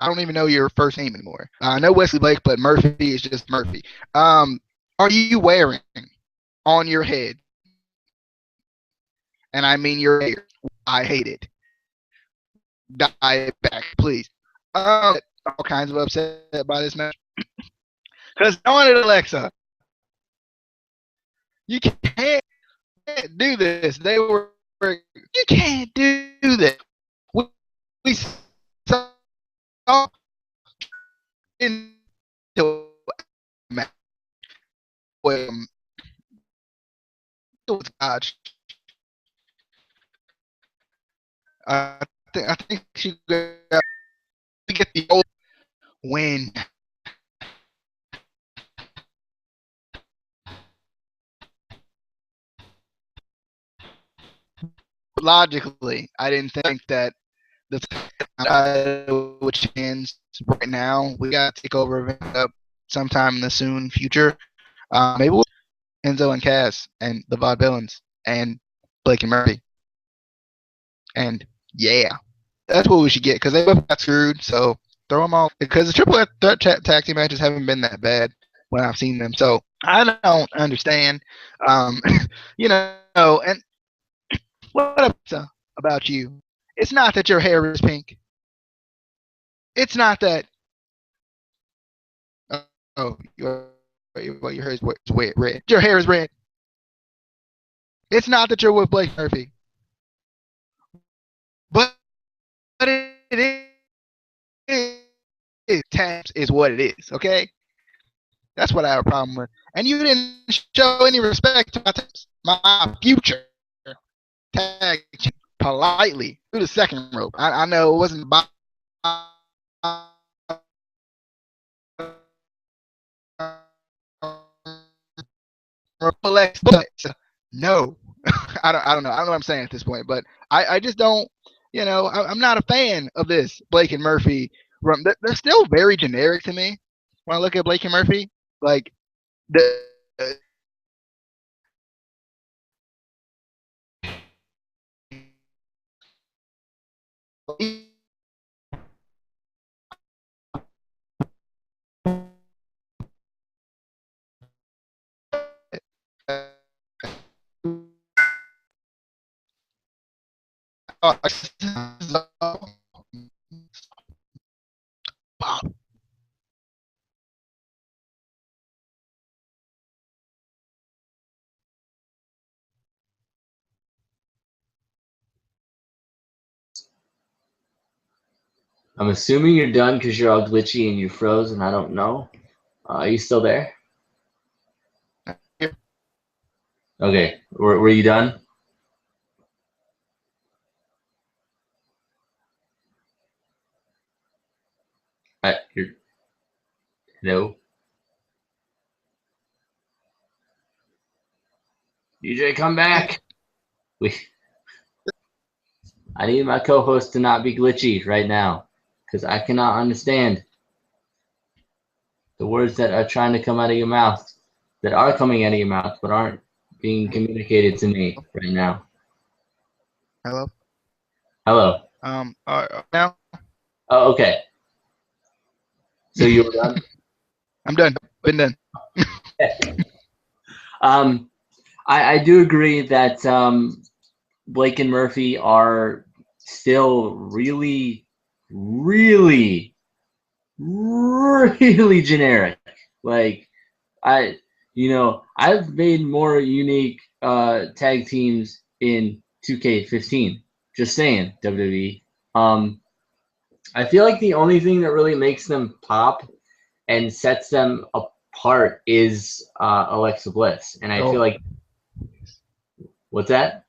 I don't even know your first name anymore. I know Wesley Blake, but Murphy is just Murphy. Are you wearing on your head? And I mean your hair. I hate it. Dye it back, please. All kinds of upset by this match. Because I wanted Alexa. You can't do this. You can't do this. We saw into match. I think she got to get the old win. Logically, I didn't think that the which hands right now. We got to take over up sometime in the soon future. Maybe we'll Enzo and Cass and the Vaudevillains and Blake and Murphy. And yeah, that's what we should get because they both got screwed. So throw them all because the triple threat tag team matches haven't been that bad when I've seen them. So I don't understand. And what about you? It's not that your hair is pink. It's not that. Oh, you're well, your hair is red. Your hair is red. It's not that you're with Blake Murphy, but it is. Taps is what it is. Okay, that's what I have a problem with. And you didn't show any respect to my future tag politely through the second rope. I know it wasn't about but no, I don't know. I don't know what I'm saying at this point, but I just don't. I'm not a fan of this Blake and Murphy run. They're still very generic to me when I look at Blake and Murphy. Like the. I'm assuming you're done because you're all glitchy and you froze, and I don't know. Are you still there? Okay, were you done? Hello? DJ, come back! I need my co-host to not be glitchy right now, because I cannot understand the words that are trying to come out of your mouth, that are coming out of your mouth, but aren't being communicated to me right now. Hello. Hello. Now. Oh, okay. So you were done? I'm done. Been done. I do agree that Blake and Murphy are still really, really, really generic. Like I've made more unique tag teams in 2K15. Just saying, WWE. I feel like the only thing that really makes them pop and sets them apart is Alexa Bliss, and I feel like what's that?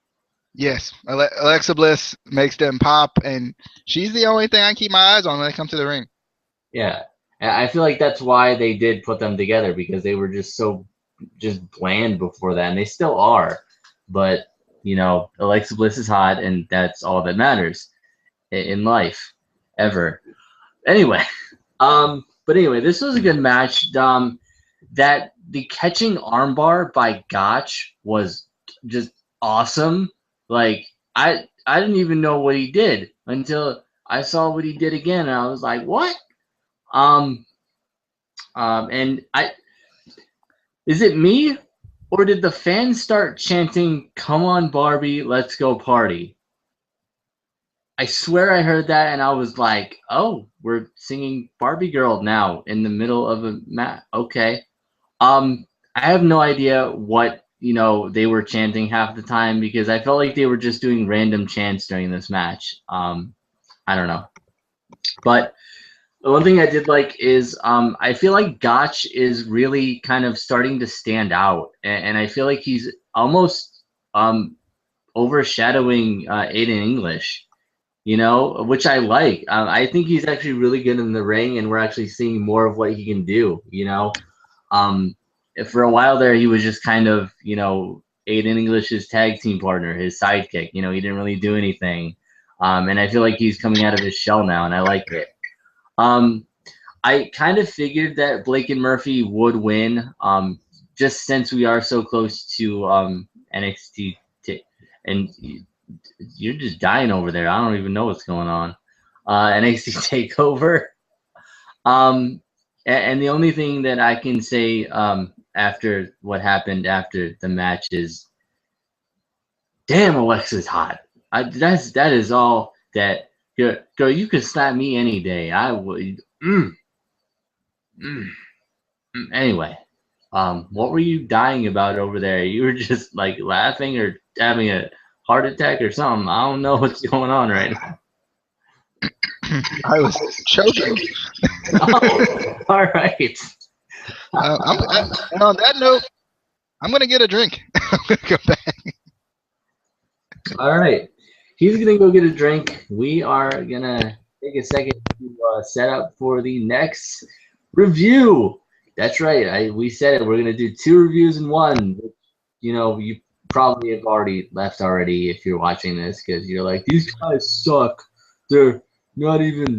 Yes, Alexa Bliss makes them pop, and she's the only thing I keep my eyes on when they come to the ring. Yeah, and I feel like that's why they did put them together, because they were just so bland before that, and they still are. But Alexa Bliss is hot, and that's all that matters in life, ever. Anyway, but anyway, this was a good match. That the catching armbar by Gotch was just awesome. Like I didn't even know what he did until I saw what he did again, and I was like, what? And is it me, or did the fans start chanting, "Come on, Barbie, let's go party"? I swear I heard that, and I was like, "Oh, we're singing Barbie Girl now in the middle of a match." Okay. I have no idea what they were chanting half the time, because I felt like they were just doing random chants during this match. I don't know, but the one thing I did like is I feel like Gotch is really kind of starting to stand out, and I feel like he's almost overshadowing Aiden English, which I like. I think he's actually really good in the ring, and we're actually seeing more of what he can do. For a while there, he was just kind of Aiden English's tag team partner, his sidekick. He didn't really do anything, and I feel like he's coming out of his shell now, and I like it. I kind of figured that Blake and Murphy would win, just since we are so close to NXT, and you're just dying over there. I don't even know what's going on. NXT Takeover. And the only thing that I can say after what happened after the match is, damn, Alexa's hot. That is all that. Girl, you could slap me any day. I would. Anyway, What were you dying about over there? You were just like laughing or having a heart attack or something. I don't know what's going on right now. I was choking. Oh, all right. And on that note, I'm gonna get a drink. I'm gonna go back. All right. He's gonna go get a drink. We are gonna take a second to set up for the next review. That's right. We said it. We're gonna do 2 reviews in one. You probably have already left already if you're watching this because you're like, these guys suck. They're not even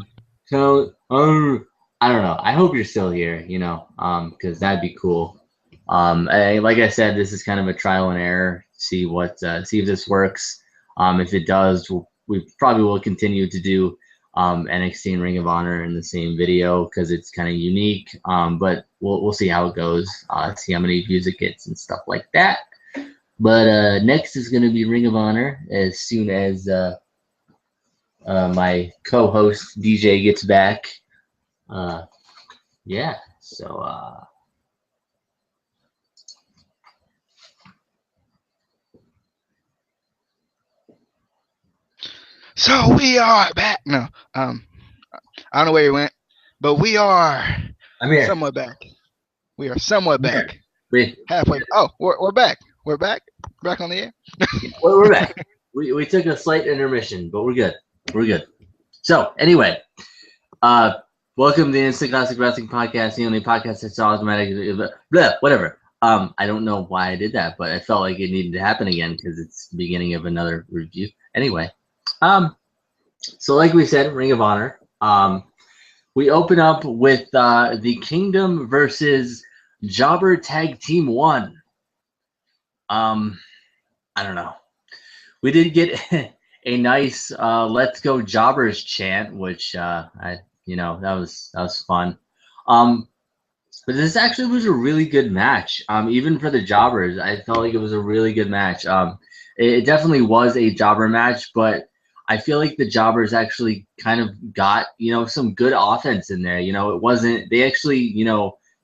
talent. I don't know. I hope you're still here. Because that'd be cool. Like I said, this is kind of a trial and error. See if this works. If it does, we probably will continue to do NXT and Ring of Honor in the same video because it's kind of unique. But we'll see how it goes. See how many views it gets and stuff like that. But next is going to be Ring of Honor as soon as my co-host DJ gets back. Yeah. So. So we are back. No, I don't know where you went, but we are I'm here. somewhat back. We are somewhat back. We Halfway. Oh, we're back. We're back. Back on the air. we're back. We took a slight intermission, but we're good. We're good. So anyway, welcome to the Instant Classic Wrestling Podcast, the only podcast that's automatic. Blah, whatever. I don't know why I did that, but I felt like it needed to happen again because it's the beginning of another review. Anyway, so like we said, Ring of Honor. We open up with the Kingdom versus Jobber Tag Team 1. I don't know. We did get a nice "Let's Go Jobbers" chant, which that was fun. But this actually was a really good match. Even for the Jobbers, I felt like it was a really good match. It definitely was a jobber match, but I feel like the Jobbers actually kind of got some good offense in there. It wasn't. They actually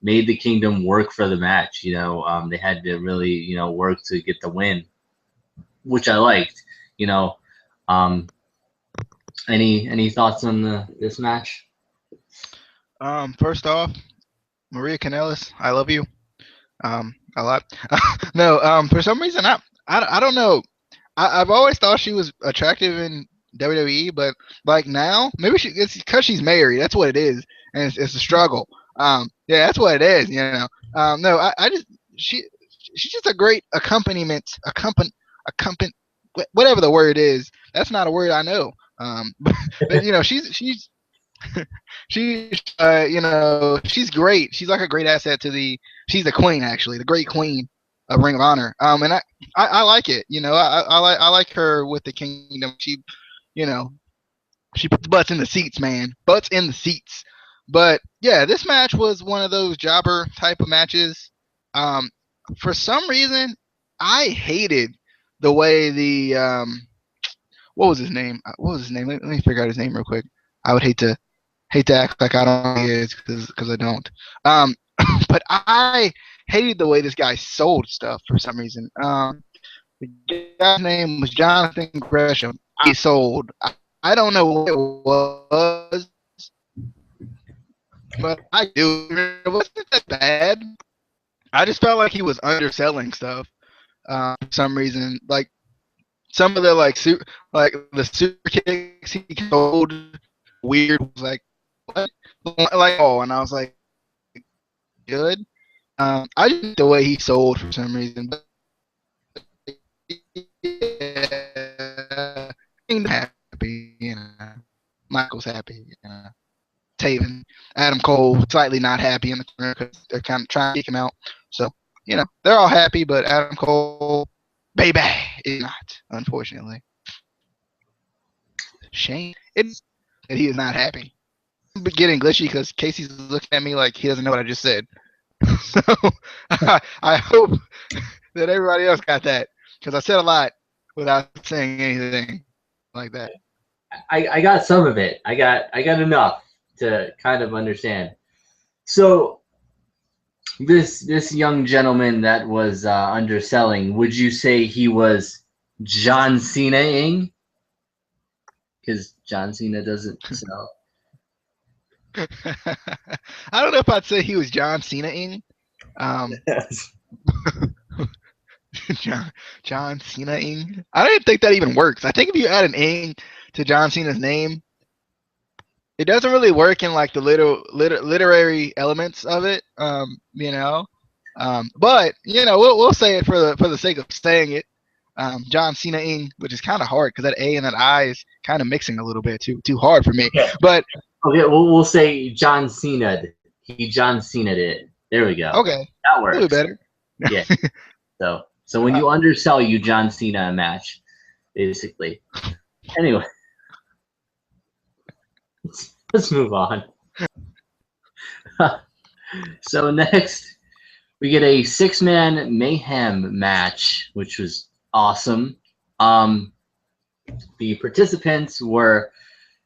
made the Kingdom work for the match. They had to really work to get the win, which I liked. Any thoughts on this match? First off, Maria Kanellis, I love you. A lot. No. For some reason, I don't know. I've always thought she was attractive in WWE, but like now, maybe it's because she's married. That's what it is, and it's a struggle. Yeah, that's what it is. No, I just she's just a great accompaniment, whatever the word is. That's not a word I know. But she's she's great. She's like a great asset to she's the queen, actually, the great queen of Ring of Honor. And I like it. I like her with the Kingdom. You know, she puts butts in the seats, man. Butts in the seats. But yeah, this match was one of those jobber type of matches. For some reason, I hated the way what was his name? Let me figure out his name real quick. I would hate to act like I don't know who he is because I don't. But I hated the way this guy sold stuff for some reason. The guy's name was Jonathan Gresham. He sold. I don't know what it was, but I do. It wasn't that bad. I just felt like he was underselling stuff for some reason. Like some of the like the super kicks he sold weird was like what? Like and I was like good. I just the way he sold for some reason. But yeah, happy, Michael's happy, Taven, Adam Cole slightly not happy in the corner because they're kind of trying to kick him out. So they're all happy, but Adam Cole, baby, is not, unfortunately. Shame that he is not happy. I'm getting glitchy because Casey's looking at me like he doesn't know what I just said. So I hope that everybody else got that because I said a lot without saying anything like that. I got some of it. I got enough to kind of understand. So This young gentleman that was underselling, would you say he was John Cena-ing? Because John Cena doesn't sell. I don't know if I'd say he was John Cena-ing. Um, John Cena-ing. I don't even think that even works. I think if you add an ing to John Cena's name, it doesn't really work in like the literary elements of it. But we'll say it for the sake of saying it. John Cena-ing, which is kind of hard because that A and that I is kind of mixing a little bit too hard for me. Okay. But Okay, we'll say John Cena. He John Cena'd it. There we go. okay, That a works. little bit better. Yeah. So when you undersell, you John Cena a match, basically. Anyway, let's move on. So next, we get a 6-man mayhem match, which was awesome. The participants were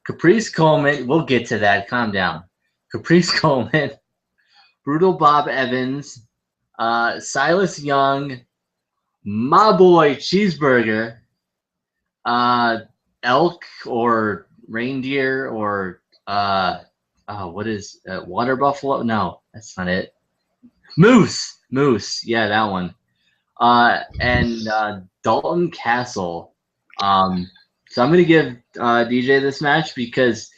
Caprice Coleman. We'll get to that. Calm down. Caprice Coleman, Brutal Bob Evans, Silas Young, my boy Cheeseburger, elk or reindeer or what is water buffalo? No, that's not it. Moose. Yeah, that one. And Dalton Castle. So I'm gonna give DJ this match because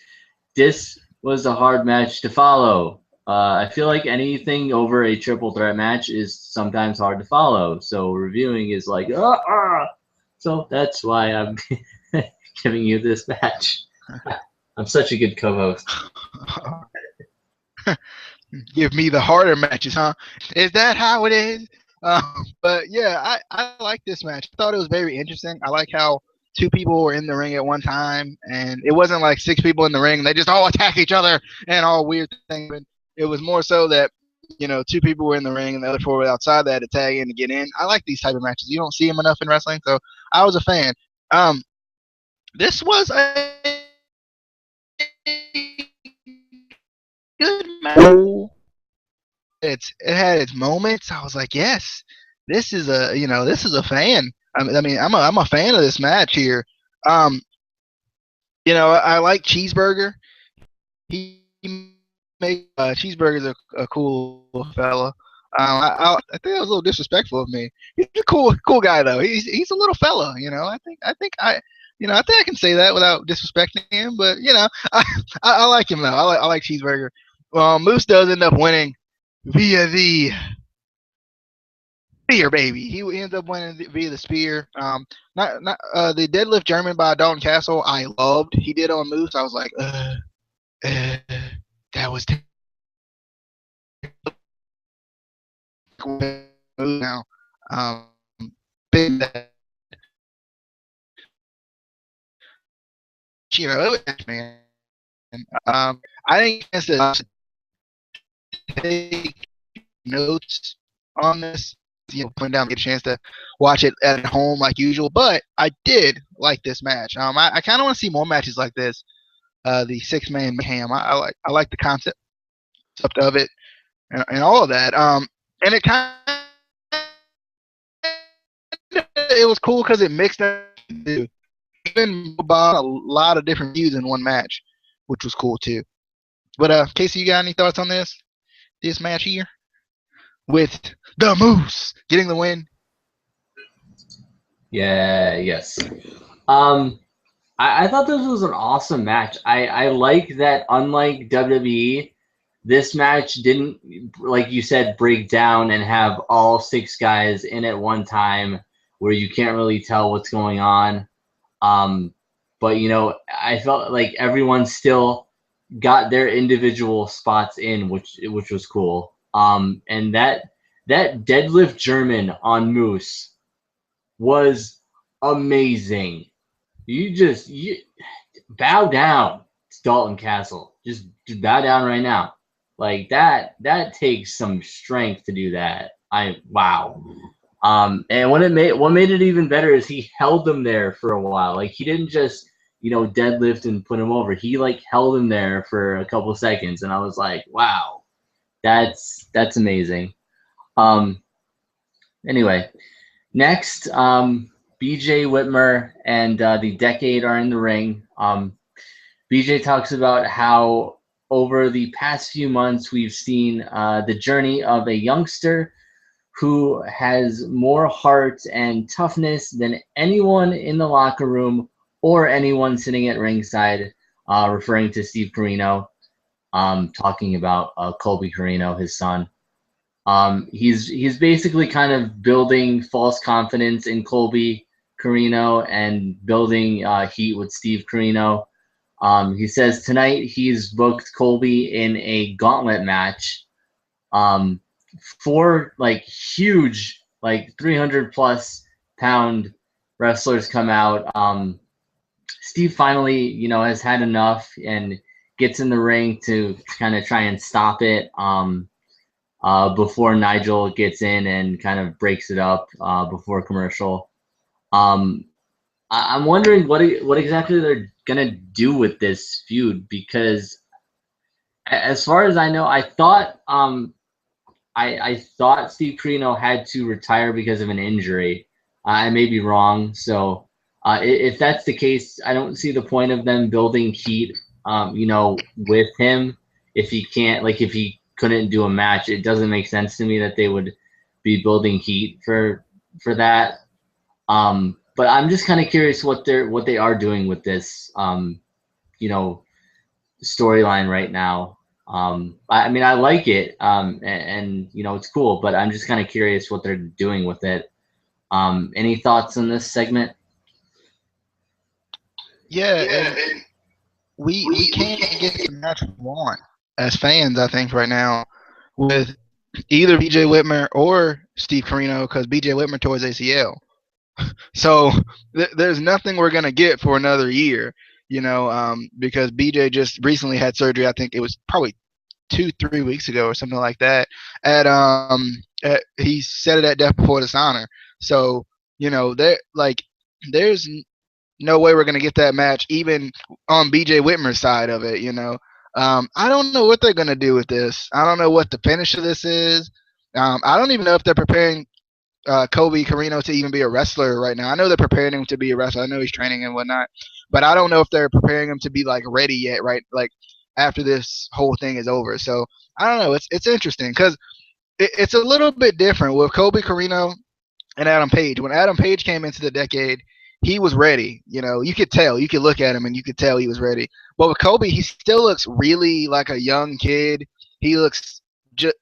this was a hard match to follow. I feel like anything over a triple threat match is sometimes hard to follow. So reviewing is like, so that's why I'm giving you this match. I'm such a good co-host. Give me the harder matches, huh? Is that how it is? But yeah, I like this match. I thought it was very interesting. I like how 2 people were in the ring at one time, and it wasn't like 6 people in the ring. They just all attack each other and all weird things. It was more so that 2 people were in the ring and the other 4 were outside. They had to tag in to get in. I like these type of matches. You don't see them enough in wrestling, so I was a fan. This was a good match. It had its moments. I was like, yes, this is a fan. I mean, I'm a fan of this match here. I like Cheeseburger. He make Cheeseburger's a cool fella. I think that was a little disrespectful of me. He's a cool guy though. He's a little fella. I think I can say that without disrespecting him. But I like him though. I like Cheeseburger. Moose does end up winning via the spear, baby. He ends up winning via the spear. Not the deadlift German by Dalton Castle. I loved. He did on Moose. I was like, that was now. Big man. I think it's to take notes on this. Put down, get a chance to watch it at home like usual. But I did like this match. I kind of want to see more matches like this. The 6-man mayhem. I like the concept of it and all of that. And it kind of it was cool because it mixed up. Even about a lot of different views in one match, which was cool too. But Casey, you got any thoughts on this match here with the Moose getting the win? Yes. I thought this was an awesome match. I like that unlike WWE, this match didn't, like you said, break down and have all 6 guys in at one time where you can't really tell what's going on. But I felt like everyone still got their individual spots in, which was cool. And that deadlift German on Moose was amazing. You bow down to Dalton Castle. Just bow down right now. Like that takes some strength to do that. Wow. And what made it even better is he held him there for a while. Like he didn't just deadlift and put him over. He like held him there for a couple seconds, and I was like, wow, that's amazing. Um, anyway, next, BJ Whitmer and the Decade are in the ring. BJ talks about how over the past few months we've seen the journey of a youngster who has more heart and toughness than anyone in the locker room or anyone sitting at ringside, referring to Steve Corino, talking about Colby Corino, his son. He's basically kind of building false confidence in Colby Corino and building heat with Steve Corino. He says tonight he's booked Colby in a gauntlet match. Four like huge, like 300 plus pound wrestlers come out. Steve finally, has had enough and gets in the ring to kind of try and stop it. Before Nigel gets in and kind of breaks it up before commercial. I'm wondering what exactly they're gonna do with this feud, because as far as I know, I thought I thought Steve Corino had to retire because of an injury. I may be wrong. So if that's the case, I don't see the point of them building heat, with him if he can't, like if he couldn't do a match. It doesn't make sense to me that they would be building heat for that. But I'm just kind of curious what they are doing with this, storyline right now. I mean, I like it, and it's cool, but I'm just kind of curious what they're doing with it. Any thoughts on this segment? Yeah, and we can't get the match we want as fans, I think, right now with either BJ Whitmer or Steve Corino, because BJ Whitmer tore his ACL. So there's nothing we're gonna get for another year, because BJ just recently had surgery. I think it was probably 2-3 weeks ago or something like that. He said it at Death Before Dishonor. So there's no way we're gonna get that match even on BJ Whitmer's side of it. I don't know what they're gonna do with this. I don't know what the finish of this is. I don't even know if they're preparing Colby Corino to even be a wrestler right now. I know they're preparing him to be a wrestler. I know he's training and whatnot, but I don't know if they're preparing him to be like ready yet, right? Like after this whole thing is over. So I don't know. It's interesting because it's a little bit different with Colby Corino and Adam Page. When Adam Page came into the Decade, he was ready. You could tell. You could look at him and you could tell he was ready. But with Colby, he still looks really like a young kid. He looks just,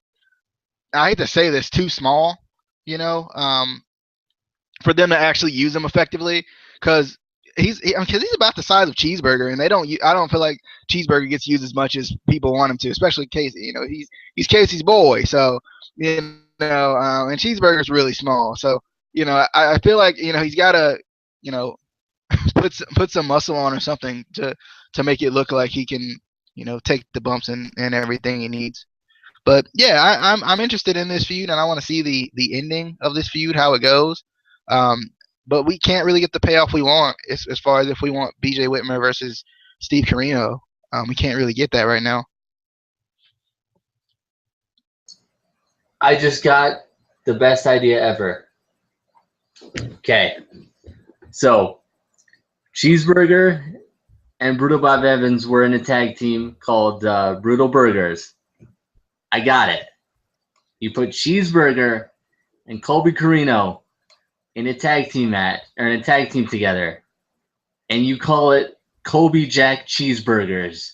I hate to say this, too small. For them to actually use him effectively, because he's about the size of Cheeseburger, and I don't feel like Cheeseburger gets used as much as people want him to, especially Casey. He's Casey's boy, so and Cheeseburger's really small, so I feel like he's got to put some muscle on or something to make it look like he can take the bumps and everything he needs. But yeah, I'm interested in this feud, and I want to see the ending of this feud, how it goes. But we can't really get the payoff we want as far as if we want BJ Whitmer versus Steve Corino. We can't really get that right now. I just got the best idea ever. Okay, so Cheeseburger and Brutal Bob Evans were in a tag team called Brutal Burgers. I got it. You put Cheeseburger and Colby Corino in a tag team together, and you call it Colby Jack Cheeseburgers.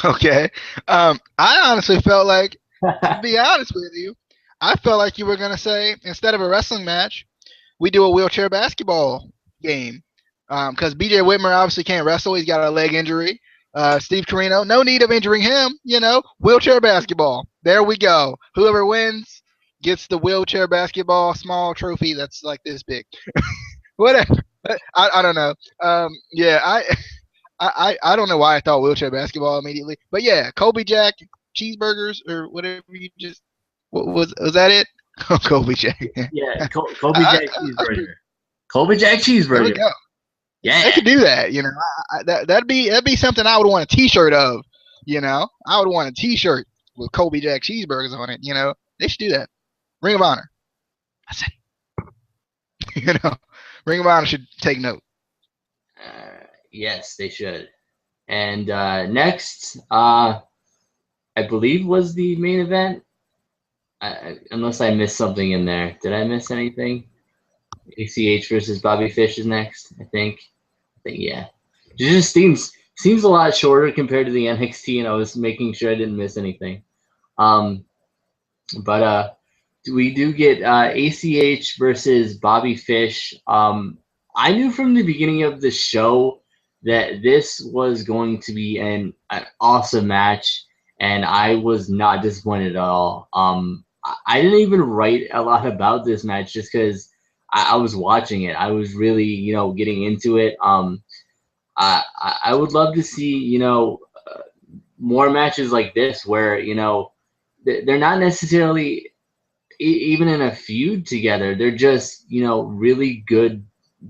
Okay. I honestly felt like, to be honest with you, I felt like you were gonna say instead of a wrestling match, we do a wheelchair basketball game. Because BJ Whitmer obviously can't wrestle; he's got a leg injury. Steve Corino, no need of injuring him. Wheelchair basketball. There we go. Whoever wins gets the wheelchair basketball small trophy that's like this big. Whatever. I don't know. Yeah, I don't know why I thought wheelchair basketball immediately, but yeah, Colby Jack Cheeseburgers or whatever you just. Was that it? Colby Jack. Yeah, Colby Jack Cheeseburger. Colby Jack Cheeseburger. There we go. Yeah, they could do that. That'd be something I would want a T-shirt of. I would want a T-shirt with Kobe Jack cheeseburgers on it. They should do that. Ring of Honor. I said, Ring of Honor should take note. Yes, they should. And next, I believe was the main event. Unless I missed something in there. Did I miss anything? ACH versus Bobby Fish is next, I think. Yeah. It just seems a lot shorter compared to the NXT, and I was making sure I didn't miss anything. But we do get ACH versus Bobby Fish. I knew from the beginning of the show that this was going to be an awesome match, and I was not disappointed at all. I didn't even write a lot about this match just because I was watching it. I was really, getting into it. I would love to see, more matches like this where, they're not necessarily even in a feud together. They're just, really good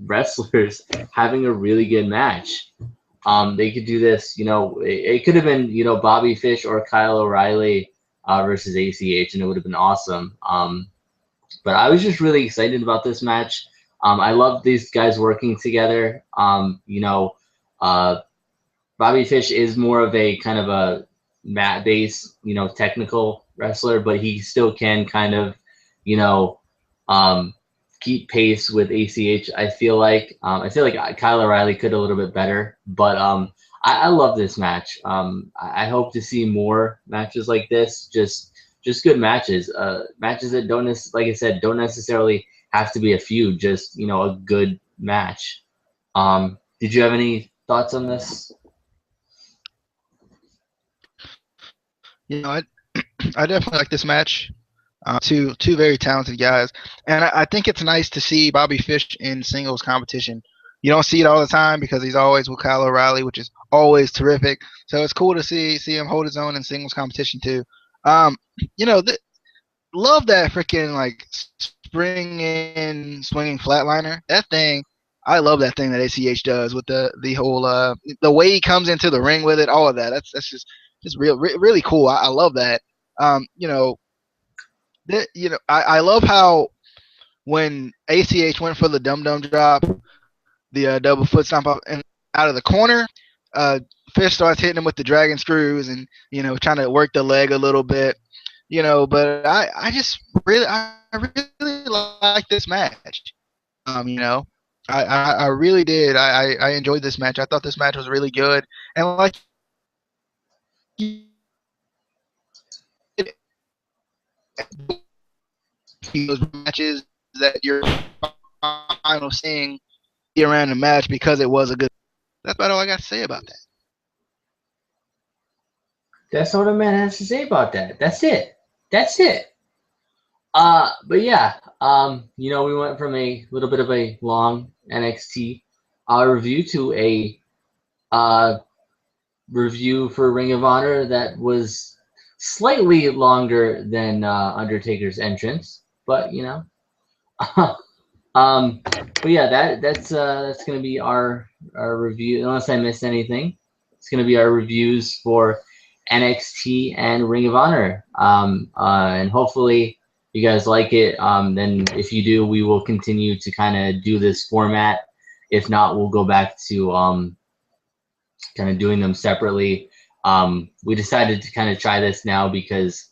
wrestlers having a really good match. They could do this, it could have been, Bobby Fish or Kyle O'Reilly versus ACH, and it would have been awesome. But I was just really excited about this match. I love these guys working together. Bobby Fish is more of a kind of a mat-based, technical wrestler, but he still can kind of, keep pace with ACH. I feel like Kyle O'Reilly could a little bit better, but I love this match. I hope to see more matches like this. Just good matches. Matches that like I said, don't necessarily have to be a feud. Just a good match. Did you have any thoughts on this? I definitely like this match. Two very talented guys, and I think it's nice to see Bobby Fish in singles competition. You don't see it all the time because he's always with Kyle O'Reilly, which is always terrific. So it's cool to see him hold his own in singles competition too. Love that freaking like spring in swinging flatliner. That thing, I love that thing that ACH does with the whole the way he comes into the ring with it, all of that. That's just really cool. I love that. Um, you know, I love how when ACH went for the dum dum drop, the double foot stomp up and out of the corner, uh, Fish starts hitting him with the dragon screws and trying to work the leg a little bit. But I really like this match. I really did. I enjoyed this match. I thought this match was really good. And like those matches that you're final seeing around the match because it was a good. That's about all I got to say about that. That's all the man has to say about that. That's it. But yeah, we went from a little bit of a long NXT review to a review for Ring of Honor that was slightly longer than Undertaker's entrance, but but yeah, that's gonna be our review. Unless I missed anything, it's gonna be our reviews for NXT and Ring of Honor. And hopefully you guys like it. Then if you do, we will continue to kind of do this format. If not, we'll go back to kind of doing them separately. We decided to kind of try this now because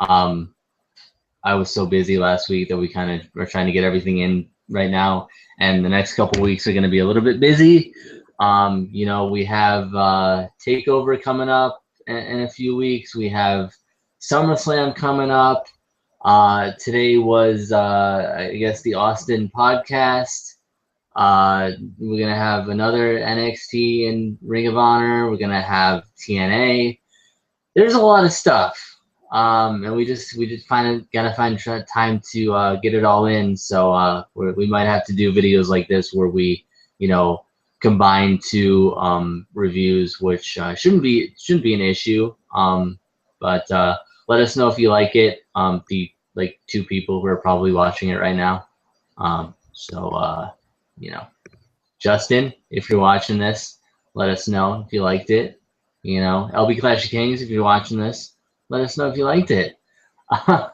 I was so busy last week that we kind of are trying to get everything in right now. And the next couple weeks are going to be a little bit busy. We have TakeOver coming up in a few weeks. We have SummerSlam coming up. Today was, I guess, the Austin podcast. We're going to have another NXT and Ring of Honor. We're going to have TNA. There's a lot of stuff. And we just gotta find time to get it all in. So we might have to do videos like this where we, combine two reviews, which shouldn't be an issue. But let us know if you like it. The two people who are probably watching it right now. Justin, if you're watching this, let us know if you liked it. LB Clash of Kings, if you're watching this, Let us know if you liked it. But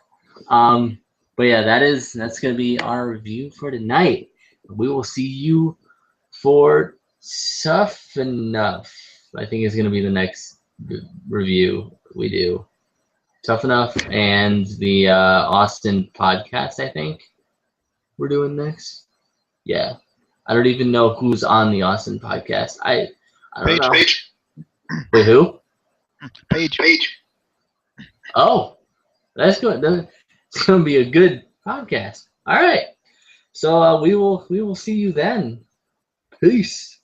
yeah, that's gonna be our review for tonight. We will see you for Tough Enough. I think is gonna be the next review we do. Tough Enough and the Austin podcast. I think we're doing next. Yeah, I don't even know who's on the Austin podcast. I don't know. Paige. Wait, who? Paige. Oh, that's good. It's gonna be a good podcast. All right. So we will see you then. Peace.